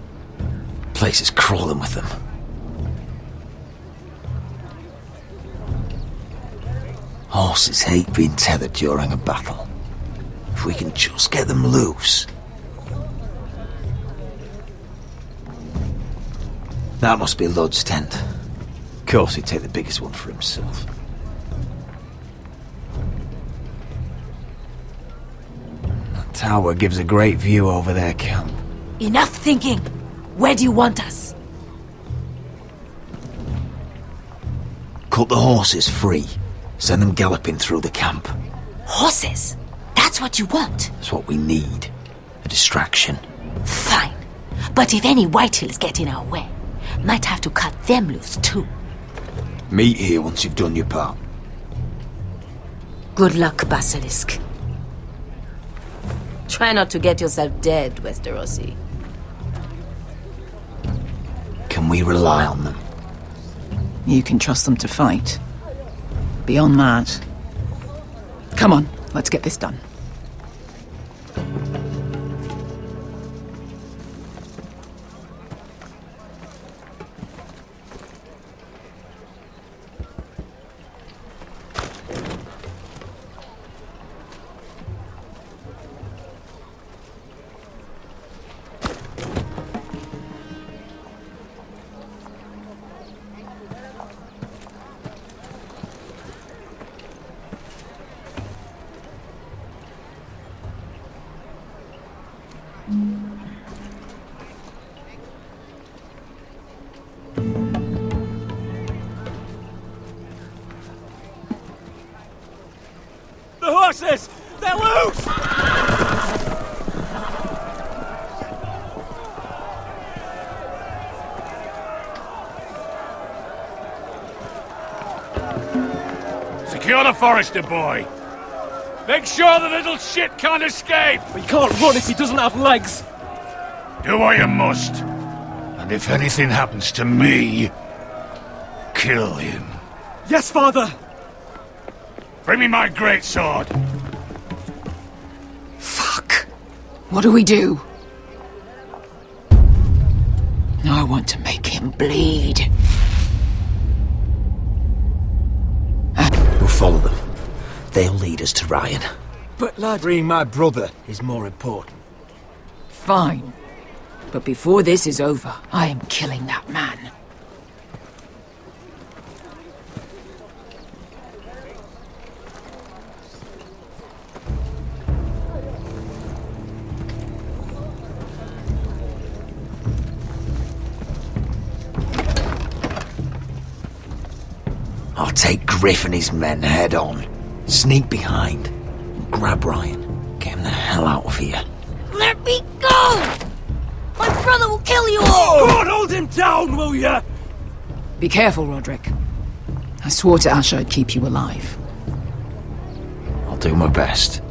Place is crawling with them. Horses hate being tethered during a battle. If we can just get them loose. That must be Lud's tent. Of course he'd take the biggest one for himself. That tower gives a great view over their camp. Enough thinking! Where do you want us? Cut the horses free. Send them galloping through the camp. Horses? That's what you want? That's what we need. A distraction. Fine. But if any Whitehills get in our way, might have to cut them loose too. Meet here once you've done your part. Good luck, Basilisk. Try not to get yourself dead, Westerosi. Can we rely on them? You can trust them to fight. Beyond that... Come on, let's get this done. The horses! They're loose! Secure the Forrester boy. Make sure the little shit can't escape. But he can't run if he doesn't have legs. Do what you must. And if anything happens to me, kill him. Yes, father! Bring me my greatsword. Fuck. What do we do? I want to make him bleed. We'll follow them. They'll lead us to Ryan. But lad, freeing my brother is more important. Fine. But before this is over, I am killing that man. I'll take Griff and his men head on. Sneak behind. And grab Ryan. Get him the hell out of here. Let me go! My brother will kill you all! God, hold him down, will ya? Be careful, Roderick. I swore to Asher I'd keep you alive. I'll do my best.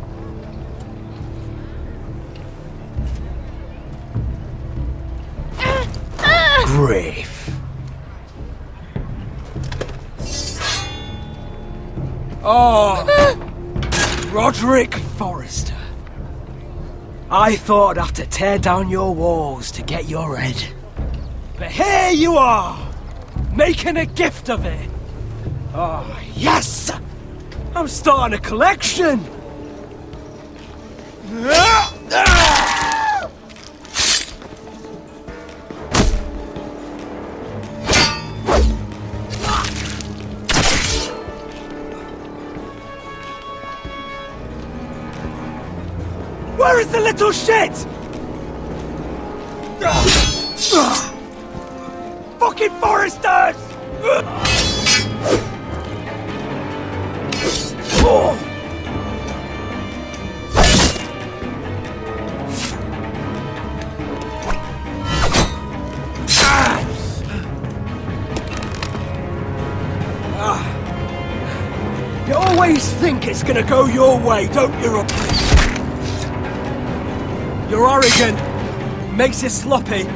Griff. Oh, Roderick Forrester. I thought I'd have to tear down your walls to get your head. But here you are, making a gift of it. Oh, yes! I'm starting a collection! Where is the little shit? Fucking Forresters! You always think it's gonna go your way, don't you? You're arrogant. Makes it sloppy.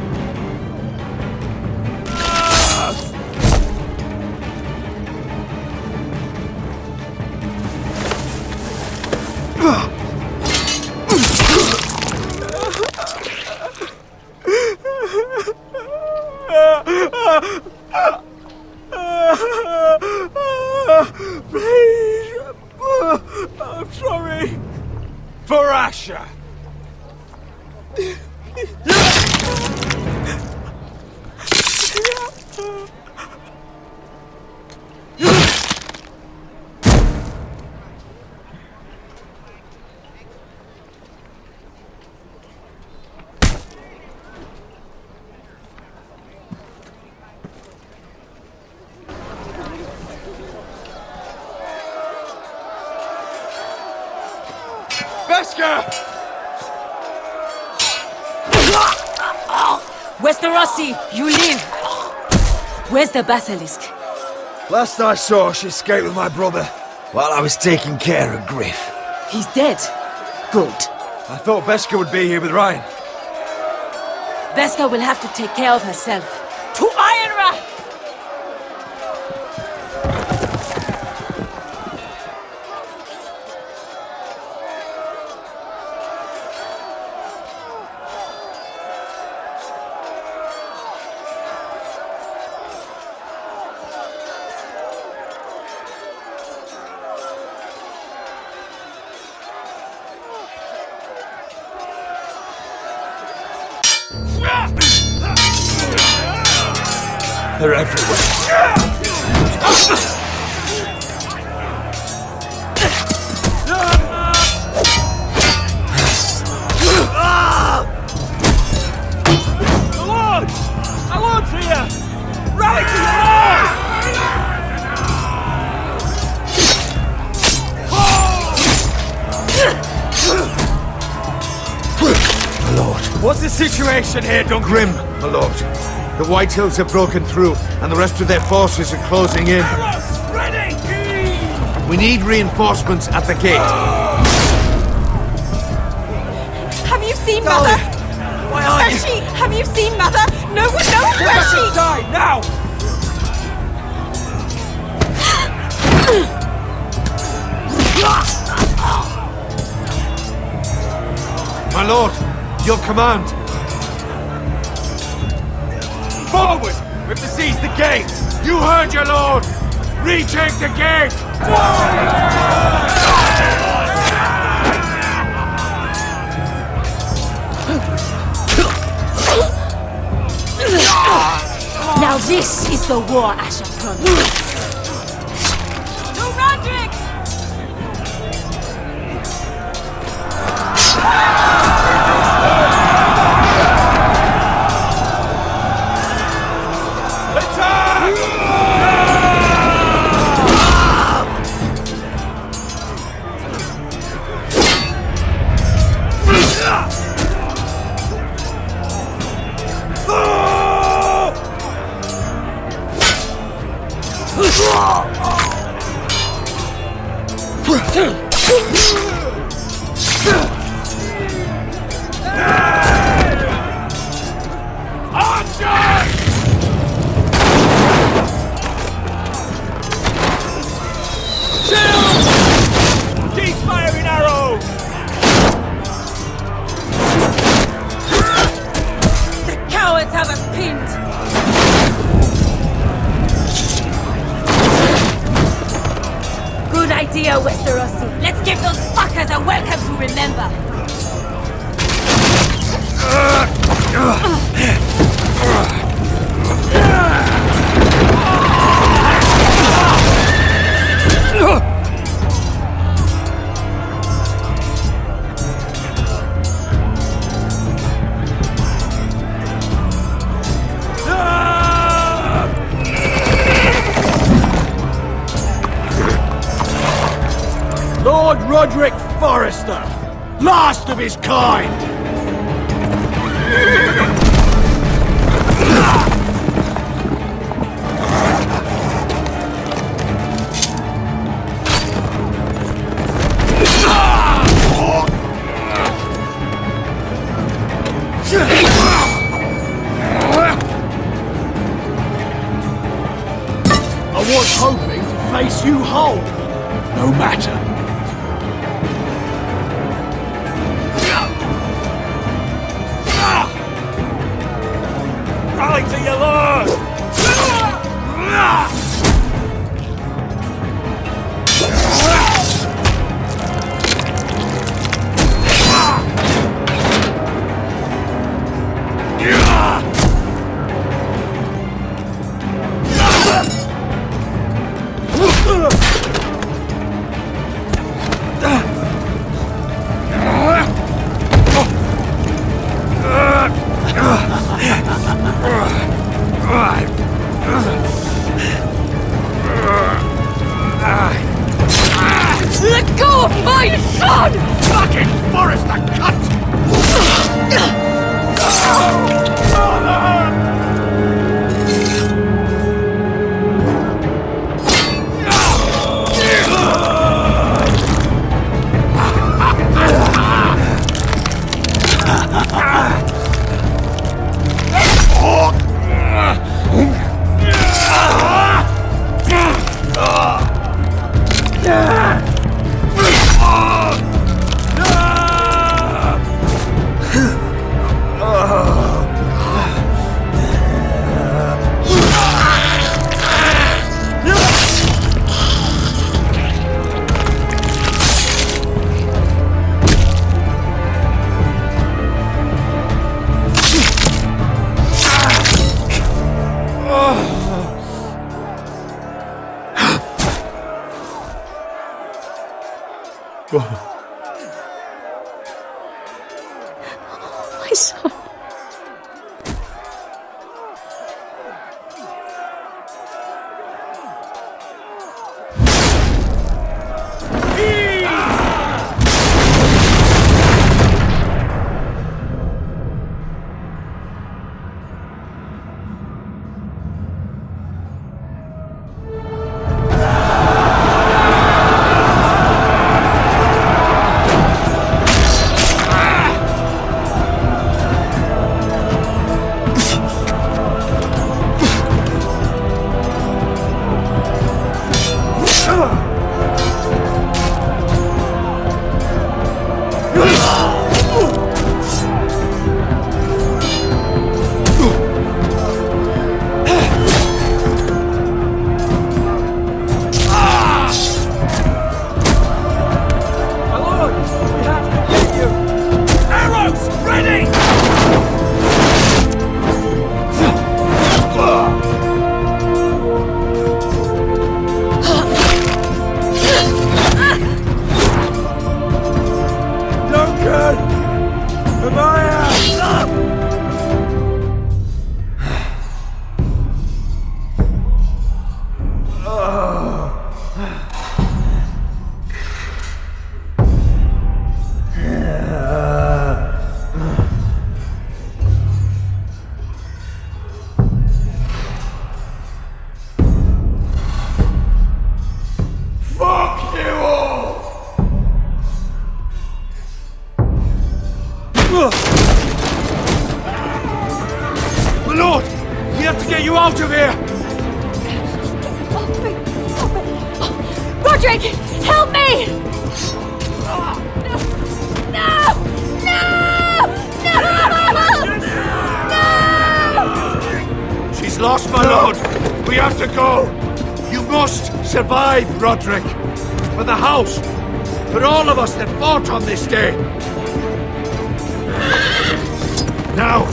Please. I'm sorry. For Asher. Veska! Westerosi, you live! Where's the basilisk? Last I saw, she escaped with my brother while I was taking care of Griff. He's dead. Good. I thought Beska would be here with Ryan. Veska will have to take care of herself. To Ironra! They're everywhere. The Lord! Our Lord's here! Rally to the My lord. What's the situation here, Duncan? Grim, my lord. The Whitehills have broken through, and the rest of their forces are closing in. Ready! We need reinforcements at the gate. Have you seen Mother? Why aren't Where's she? Have you seen Mother? No one knows where she is. Die now! My lord, your command. Forward! We have to seize the gate! You heard your lord! Retake the gate! Now this is the war Asher promised. To Roderick! Keep firing arrows! here, Westeros. Let's give those fuckers a welcome to remember. Lord Roderick Forrester, last of his kind! I was hoping to face you whole. No matter. Rally to your lord! Let go of my son! Fucking Forrester, cunt! My son. My lord! We have to get you out of here! Roderick! Help me! No! She's lost, my lord! We have to go! You must survive, Roderick! For for the house! For all of us that fought on this day! Now!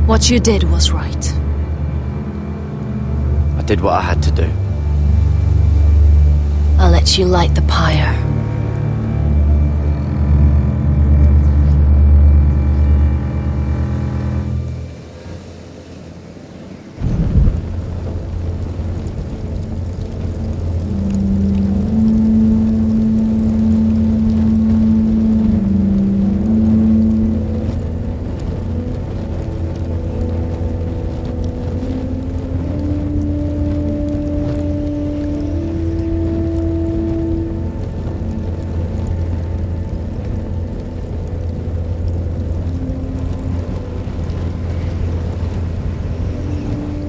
What you did was right. I did what I had to do. I'll let you light the pyre.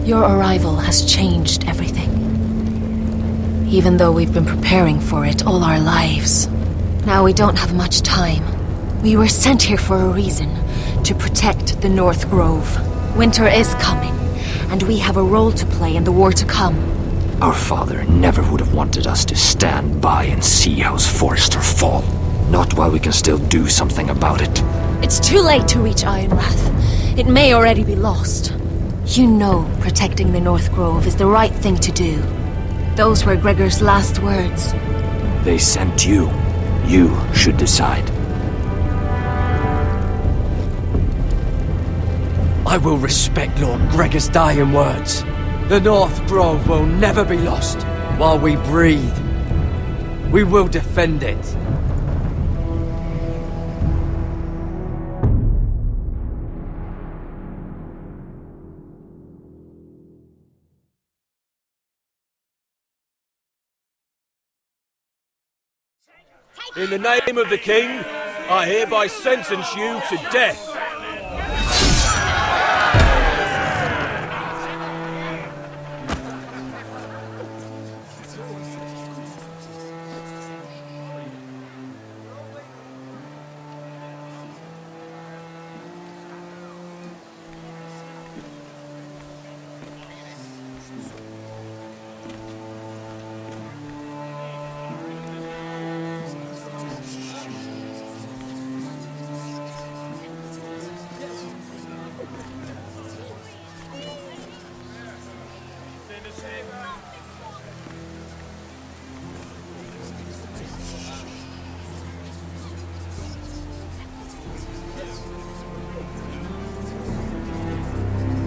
Your arrival has changed everything. Even though we've been preparing for it all our lives. Now we don't have much time. We were sent here for a reason. To protect the North Grove. Winter is coming, and we have a role to play in the war to come. Our father never would have wanted us to stand by and see House Forrester fall. Not while we can still do something about it. It's too late to reach Ironrath. It may already be lost. You know protecting the North Grove is the right thing to do. Those were Gregor's last words. They sent you. You should decide. I will respect Lord Gregor's dying words. The North Grove will never be lost while we breathe. We will defend it. In the name of the king, I hereby sentence you to death.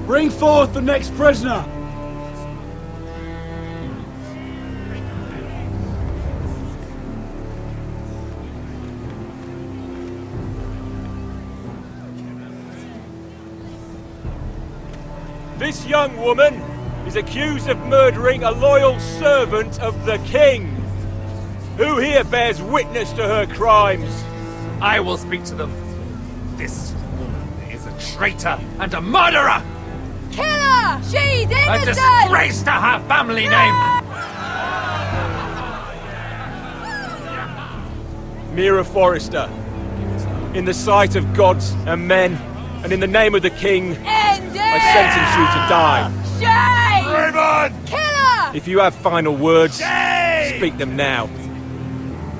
Bring forth the next prisoner! This young woman is accused of murdering a loyal servant of the king. Who here bears witness to her crimes? I will speak to them. This woman is a traitor and a murderer! Kill her! She's innocent! A disgrace to her family name! Mira Forrester, in the sight of gods and men, and in the name of the king, I sentence you to die. Shame! Everyone! Kill her! If you have final words, Jade! speak them now.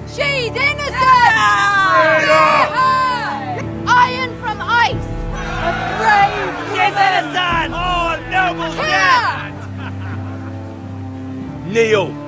She's innocent! Free her! Iron from ice! A brave She's innocent! Oh, noble Kill death! her! Kneel.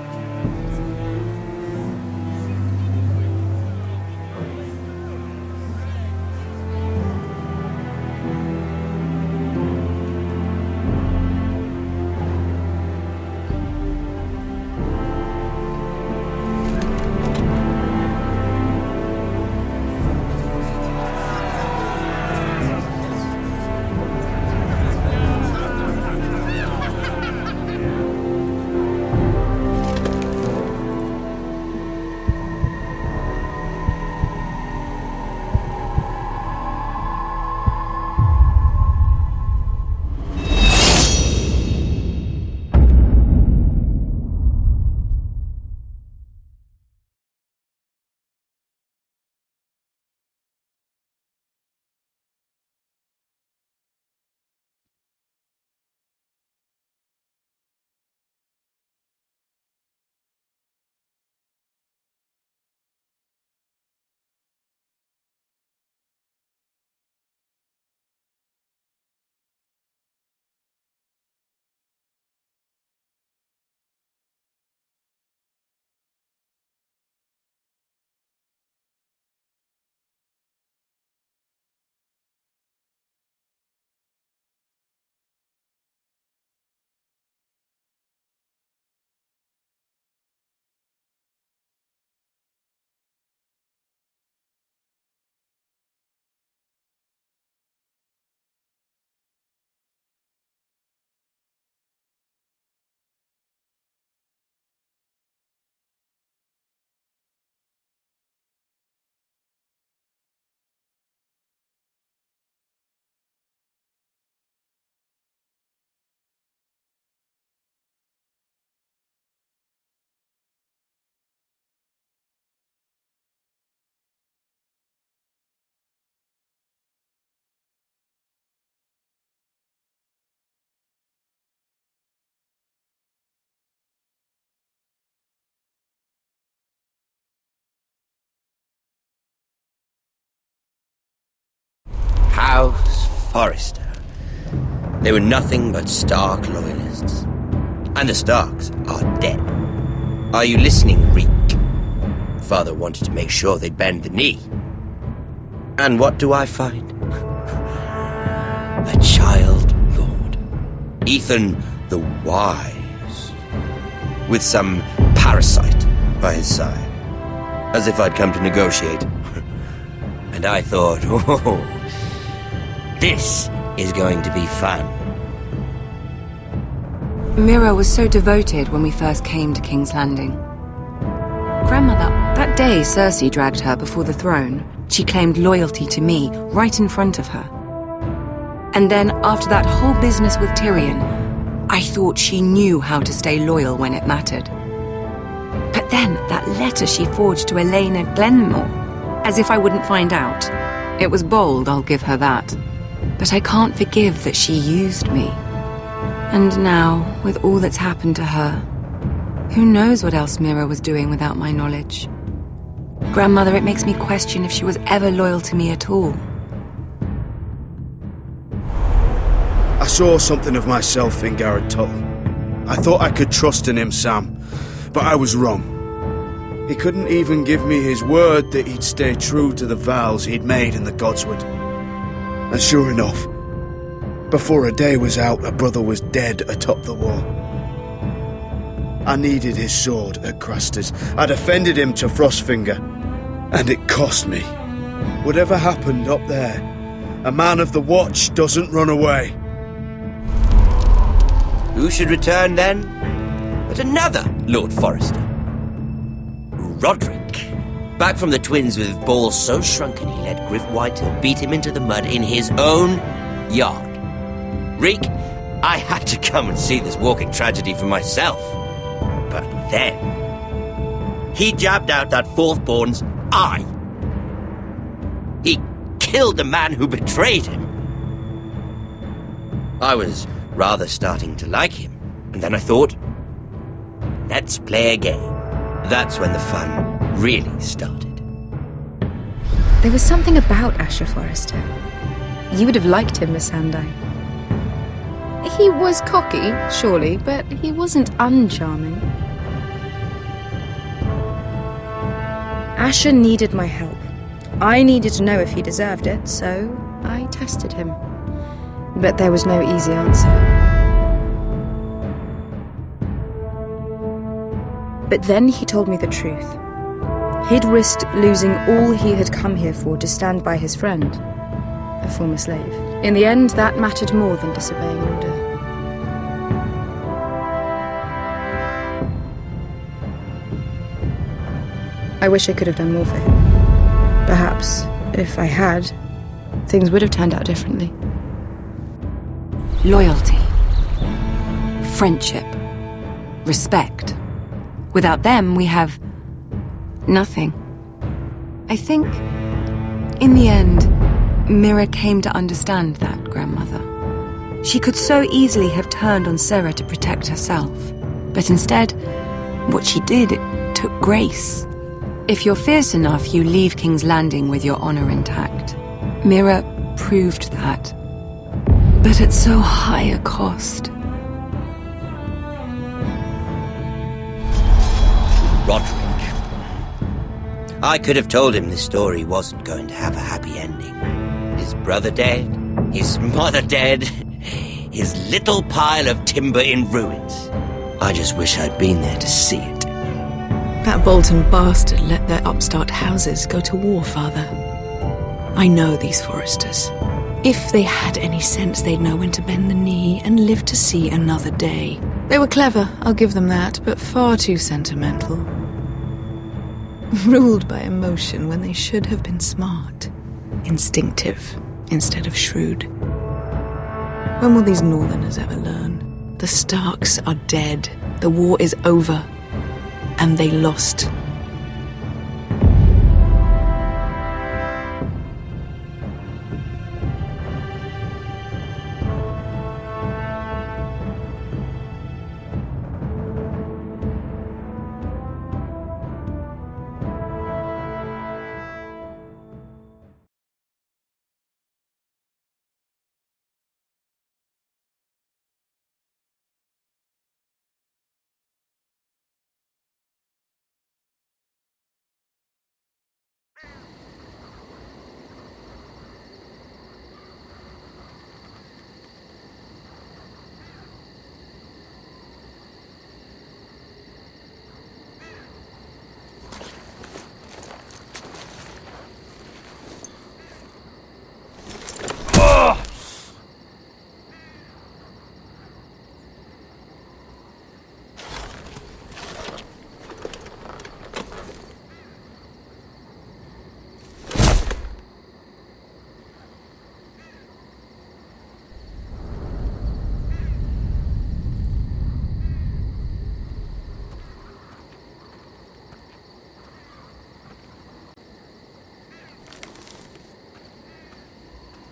House Forrester. They were nothing but Stark loyalists. And the Starks are dead. Are you listening, Reek? Father wanted to make sure they'd bend the knee. And what do I find? A child lord. Ethan the Wise. With some parasite by his side. As if I'd come to negotiate. And I thought, oh, this is going to be fun. Mira was so devoted when we first came to King's Landing. Grandmother, that day Cersei dragged her before the throne, she claimed loyalty to me right in front of her. And then, after that whole business with Tyrion, I thought she knew how to stay loyal when it mattered. But then, that letter she forged to Elena Glenmore, as if I wouldn't find out. It was bold, I'll give her that. But I can't forgive that she used me. And now, with all that's happened to her, who knows what else Mira was doing without my knowledge? Grandmother, it makes me question if she was ever loyal to me at all. I saw something of myself in Garrett Tuttle. I thought I could trust in him, Sam, but I was wrong. He couldn't even give me his word that he'd stay true to the vows he'd made in the Godswood. And sure enough, before a day was out, a brother was dead atop the wall. I needed his sword at Craster's. I defended him to Frostfinger, and it cost me. Whatever happened up there, a man of the Watch doesn't run away. Who should return then? But another Lord Forrester. Roderick. Back from the Twins with balls so shrunken he let Griff Whitehill beat him into the mud in his own yard. Reek, I had to come and see this walking tragedy for myself. But then, he jabbed out that fourth-born's eye. He killed the man who betrayed him. I was rather starting to like him And then I thought, let's play a game. That's when the fun really started. There was something about House Forrester. You would have liked him, Miss Sandai. He was cocky, surely, but he wasn't uncharming. Asher needed my help. I needed to know if he deserved it, so I tested him. But there was no easy answer. But then he told me the truth. He'd risked losing all he had come here for to stand by his friend, a former slave. In the end, that mattered more than disobeying an order. I wish I could have done more for him. Perhaps, if I had, things would have turned out differently. Loyalty. Friendship. Respect. Without them, we have nothing. I think, in the end, Mira came to understand that, Grandmother. She could so easily have turned on Sarah to protect herself. But instead, what she did, it took grace. If you're fierce enough, you leave King's Landing with your honor intact. Mira proved that. But at so high a cost. Roderick. I could have told him this story wasn't going to have a happy ending. His brother dead, his mother dead, his little pile of timber in ruins. I just wish I'd been there to see it. That Bolton bastard let their upstart houses go to war, Father. I know these Forresters. If they had any sense, they'd know when to bend the knee and live to see another day. They were clever, I'll give them that, but far too sentimental. Ruled by emotion when they should have been smart. Instinctive instead of shrewd. When will these Northerners ever learn? The Starks are dead. The war is over. And they lost.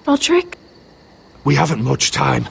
Roderick? We haven't much time.